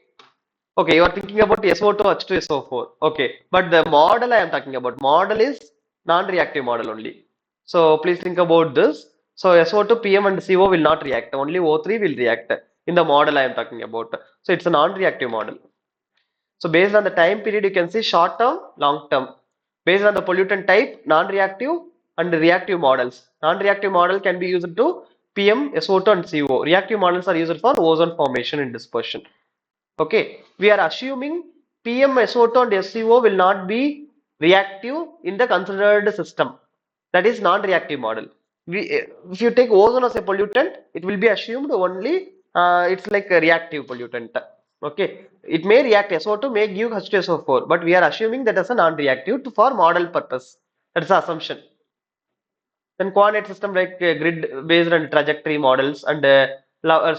Okay, you are thinking about SO2, H2, SO4. Okay, but the model I am talking about, model is non-reactive model only. So please think about this. So SO2, PM and CO will not react. Only O3 will react in the model I am talking about. So it's a non-reactive model. So based on the time period, you can see short term, long term. Based on the pollutant type, non-reactive and reactive models. Non-reactive model can be used to PM, SO2 and CO. Reactive models are used for ozone formation and dispersion. Okay, we are assuming PM, SO2 and SCO will not be reactive in the considered system. That is non-reactive model. If you take ozone as a pollutant, it will be assumed only it's like a reactive pollutant. Okay, it may react SO2 may give H2SO4, but we are assuming that as a non-reactive for model purpose. That's the assumption. Then coordinate system like grid based and trajectory models and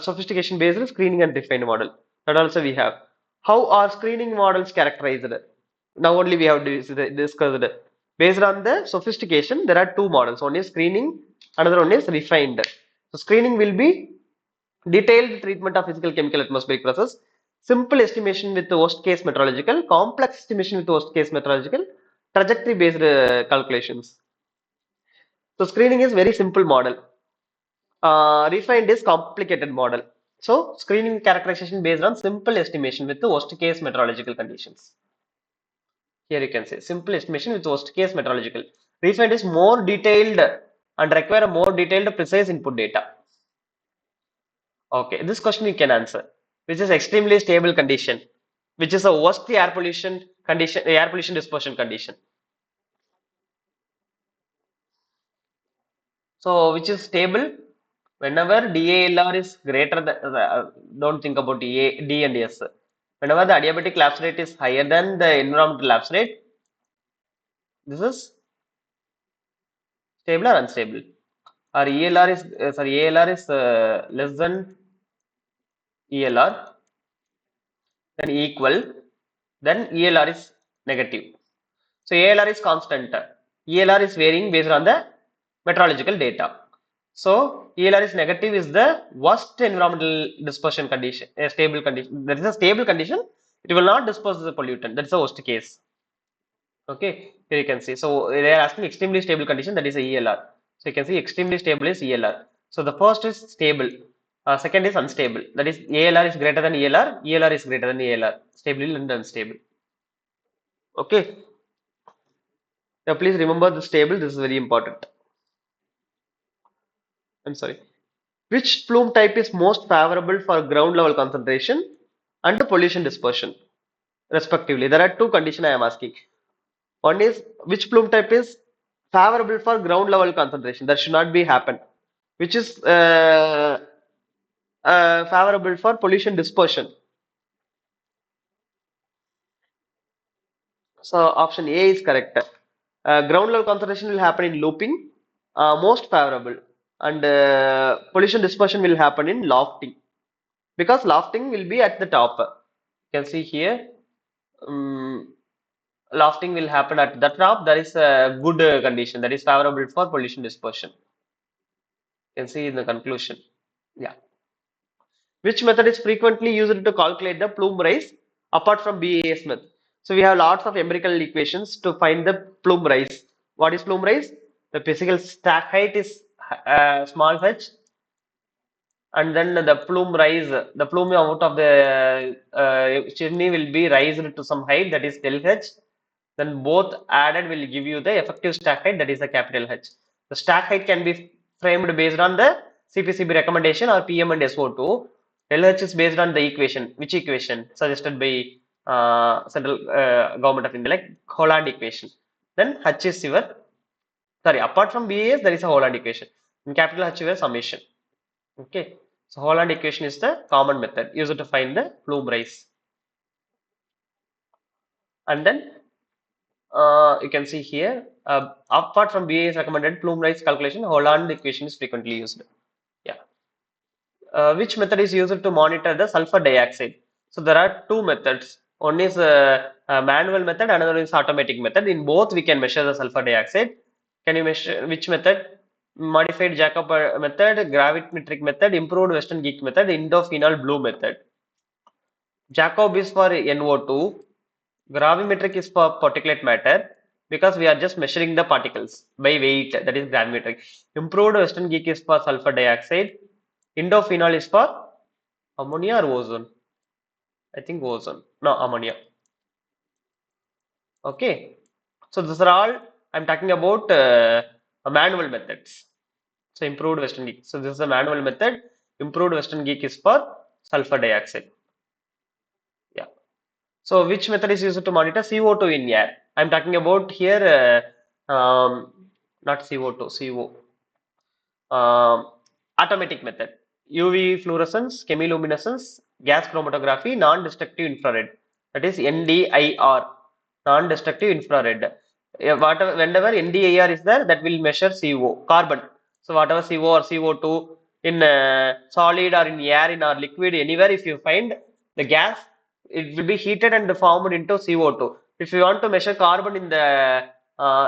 sophistication based screening and refined model. That also we have. How are screening models characterized? Now only we have discussed. Based on the sophistication, there are two models. One is screening, another one is refined. So screening will be detailed treatment of physical, chemical, atmospheric process, simple estimation with the worst case meteorological, complex estimation with worst case meteorological, trajectory based calculations. So screening is very simple model. Refined is complicated model. So screening characterization based on simple estimation with the worst case meteorological conditions. Here you can say simple estimation with worst case meteorological. Refined is more detailed and require a more detailed precise input data. Okay, this question you can answer. Which is extremely stable condition, which is a worst air pollution condition, air pollution dispersion condition. So which is stable? Whenever DALR is greater than, don't think about D and S. Whenever the adiabatic lapse rate is higher than the environmental lapse rate, this is stable or unstable. Or ELR is, ALR is less than ELR, then equal, then ELR is negative. So ALR is constant. ELR is varying based on the meteorological data. So ELR is negative is the worst environmental dispersion condition, a stable condition. That is a stable condition. It will not disperse the pollutant. That's the worst case. Okay, here you can see. So they are asking extremely stable condition. That is a ELR. So you can see extremely stable is ELR. So the first is stable. Second is unstable. That is ALR is greater than ELR. ELR is greater than ALR. Stable and unstable. Okay. Now please remember this table. This is very important. I'm sorry. Which plume type is most favorable for ground level concentration and pollution dispersion, respectively? There are two conditions I am asking. One is which plume type is favorable for ground level concentration. That should not be happen. Which is favorable for pollution dispersion. So option A is correct. Ground level concentration will happen in looping. Most favorable. and pollution dispersion will happen in lofting, because lofting will be at the top. You can see here, um, lofting will happen at the top. There is a good condition that is favorable for pollution dispersion. You can see in the conclusion. Yeah. Which method is frequently used to calculate the plume rise apart from BAS method? So we have lots of empirical equations to find the plume rise. What is plume rise? The physical stack height is small h, and then the plume rise, the plume out of the chimney will be raised to some height, that is del h. Then both added will give you the effective stack height, that is the capital H. The stack height can be framed based on the CPCB recommendation or PM and SO2. LH is based on the equation. Which equation? Suggested by central government of India, like Holland equation. Then H is your, sorry, apart from BAS, there is a Holland equation. In capital H, your summation. Okay. So Holland equation is the common method used to find the plume rise. And then you can see here, apart from BA's recommended plume rise calculation, Holland equation is frequently used. Yeah. Which method is used to monitor the sulfur dioxide? So there are two methods. One is a manual method, another is automatic method. In both, we can measure the sulfur dioxide. Can you measure which method? Modified Jacob method, gravimetric method, improved Western Geek method, indophenol blue method. Jacob is for NO2. Gravimetric is for particulate matter, because we are just measuring the particles by weight, that is gravimetric. Improved Western Geek is for sulfur dioxide. Indophenol is for ammonia or ozone? I think ozone. No, ammonia. Okay. So these are all I'm talking about manual methods. So improved Western Geek. So this is a manual method. Improved Western Geek is for sulfur dioxide. Yeah. So which method is used to monitor CO2 in air? I'm talking about here, not CO2, CO. Automatic method. UV fluorescence, chemiluminescence, gas chromatography, non-destructive infrared. That is NDIR, non-destructive infrared. Whenever NDIR is there, that will measure CO, carbon. So whatever CO or CO2 in solid or in air, in or liquid, anywhere, if you find the gas, it will be heated and formed into CO2. If you want to measure carbon in the,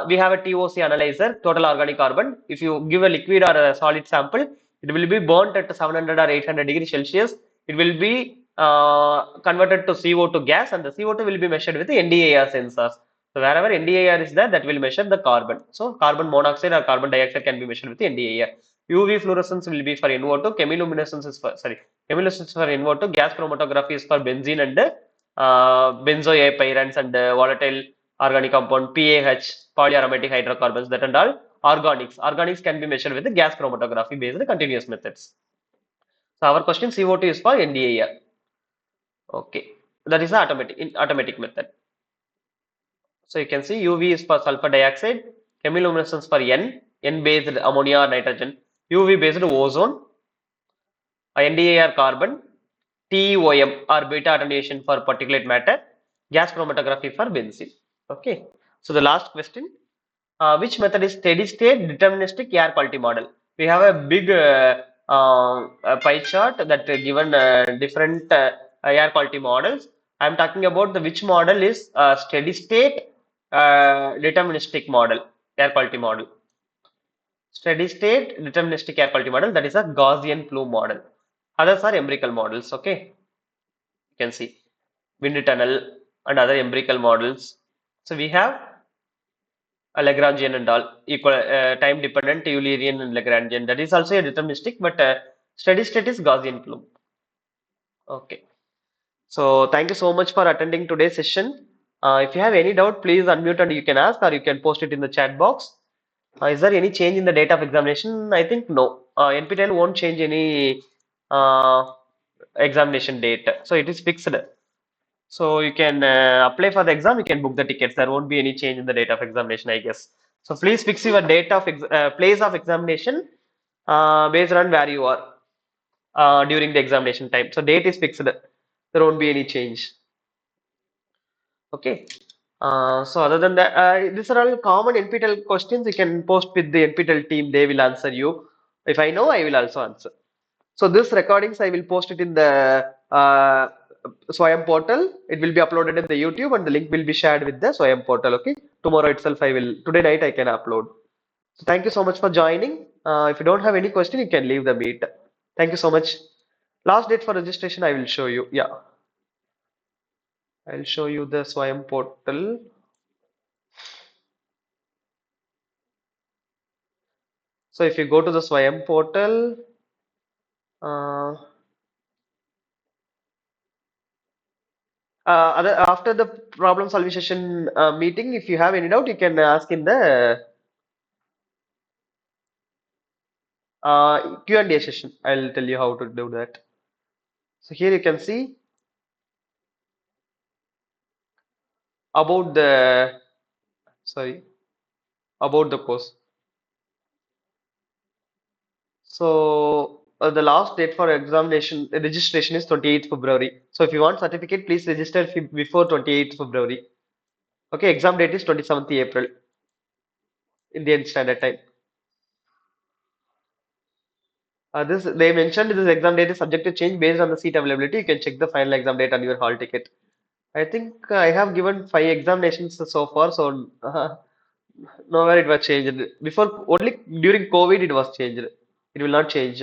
we have a TOC analyzer, total organic carbon. If you give a liquid or a solid sample, it will be burnt at 700 or 800 degrees Celsius. It will be converted to CO2 gas, and the CO2 will be measured with the NDIR sensors. So wherever NDIR is there, that will measure the carbon. So carbon monoxide or carbon dioxide can be measured with the NDIR. UV fluorescence will be for NO2. Chemiluminescence is for, sorry, chemiluminescence for NO2. Gas chromatography is for benzene and benzoyapyrans and volatile organic compound, PAH, polyaromatic hydrocarbons, that and all. Organics. Organics can be measured with the gas chromatography based continuous methods. So our question, CO2 is for NDIR. Okay. That is the automatic method. So you can see UV is for sulfur dioxide, chemiluminescence for N based ammonia or nitrogen, UV based ozone, NDAR carbon, TEOM or beta attenuation for particulate matter, gas chromatography for benzene. Okay. So the last question, which method is steady state deterministic air quality model? We have a big pie chart that given different air quality models. I am talking about the which model is steady state deterministic model, air quality model. Steady state deterministic air quality model, that is a Gaussian plume model. Others are empirical models. Okay, you can see wind tunnel and other empirical models. So we have a Lagrangian and all equal time dependent Eulerian and Lagrangian. That is also a deterministic, but steady state is Gaussian plume. Okay. So thank you so much for attending today's session. If you have any doubt, please unmute and you can ask, or you can post it in the chat box. Is there any change in the date of examination? I think no. NPTEL won't change any uh, examination date. So it is fixed. So you can apply for the exam, you can book the tickets. There won't be any change in the date of examination, I guess. So please fix your date of place of examination based on where you are during the examination time. So date is fixed. There won't be any change. Okay. So other than that, these are all common NPTEL questions. You can post with the NPTEL team. They will answer you. If I know, I will also answer. So this recordings I will post it in the Swayam portal. It will be uploaded in the YouTube and the link will be shared with the Swayam portal. Okay. Tomorrow itself I will. Today night I can upload. So thank you so much for joining. If you don't have any question, you can leave the meet. Thank you so much. Last date for registration I will show you. Yeah, I'll show you the Swayam portal. So if you go to the Swayam portal, uh, after the problem solving session meeting, if you have any doubt, you can ask in the Q&A session. I'll tell you how to do that. So here you can see about the, sorry, about the course. So the last date for examination registration is 28th February. So if you want certificate, please register before 28th February. Okay, exam date is 27th April, Indian Standard Time. This they mentioned this exam date is subject to change based on the seat availability. You can check the final exam date on your hall ticket. I think I have given 5 examinations so far, so nowhere it was changed. Before only during COVID it was changed. It will not change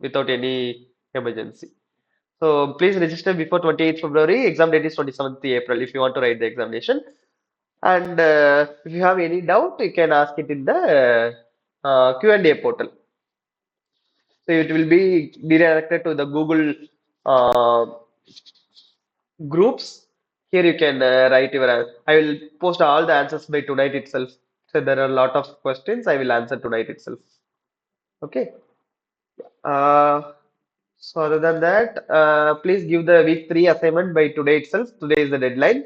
without any emergency. So please register before 28th February. Exam date is 27th April if you want to write the examination. And if you have any doubt, you can ask it in the Q&A portal. So it will be redirected to the Google uh, groups. Here you can write your. I will post all the answers by tonight itself. So there are a lot of questions. I will answer tonight itself. Okay. Uh, so other than that, please give the week 3 assignment by today itself. Today is the deadline.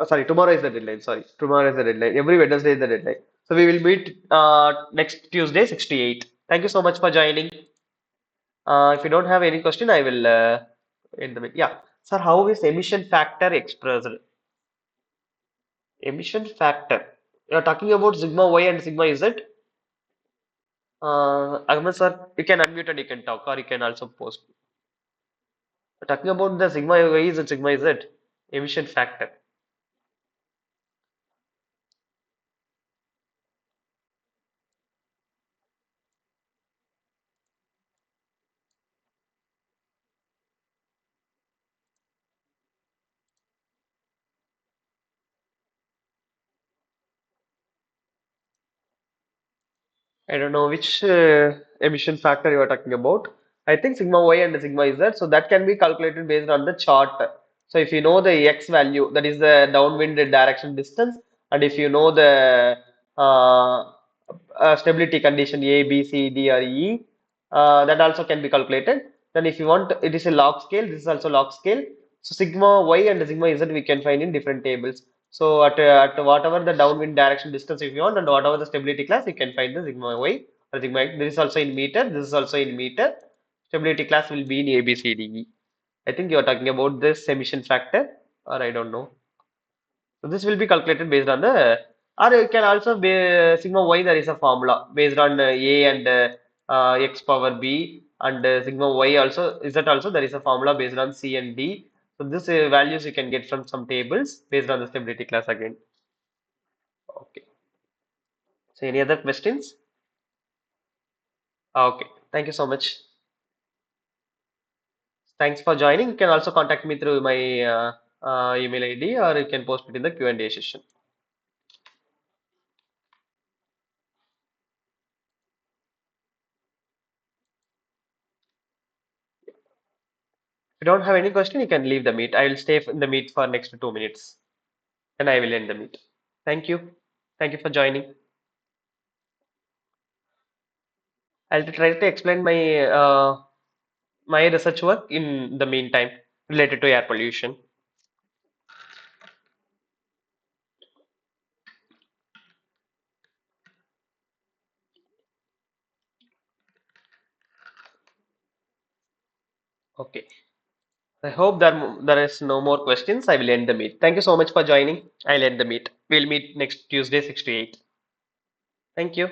Sorry, tomorrow is the deadline. Sorry, tomorrow is the deadline. Every Wednesday is the deadline. So we will meet next Tuesday, 68. Thank you so much for joining. If you don't have any question, I will end the meeting. Yeah. Sir, how is emission factor expressed? Emission factor. You're talking about sigma Y and sigma Z. Ahmed sir, you can unmute and you can talk, or you can also post. You're talking about the sigma Y and sigma Z emission factor. I don't know which emission factor you are talking about. I think sigma Y and sigma Z. So that can be calculated based on the chart. So if you know the X value, that is the downwind direction distance, and if you know the stability condition A, B, C, D, or E, that also can be calculated. Then if you want, it is a log scale. This is also log scale. So sigma Y and sigma Z we can find in different tables. So at whatever the downwind direction distance if you want and whatever the stability class, you can find the sigma Y or sigma X. This is also in meter. This is also in meter. Stability class will be in A, B, C, D, E. I think you are talking about this emission factor, or I don't know. So this will be calculated based on the, or you can also be sigma Y. There is a formula based on A and X power B, and sigma Y also is that also there is a formula based on C and D. So this values you can get from some tables based on the stability class again. Okay. So any other questions? Okay. Thank you so much. Thanks for joining. You can also contact me through my email ID or you can post it in the Q&A session. If you don't have any question, you can leave the meet. I will stay in the meet for next 2 minutes and I will end the meet. Thank you. Thank you for joining. I'll try to explain my research work in the meantime related to air pollution. Okay. I hope that there is no more questions. I will end the meet. Thank you so much for joining. I'll end the meet. We'll meet next Tuesday, 6 to 8. Thank you.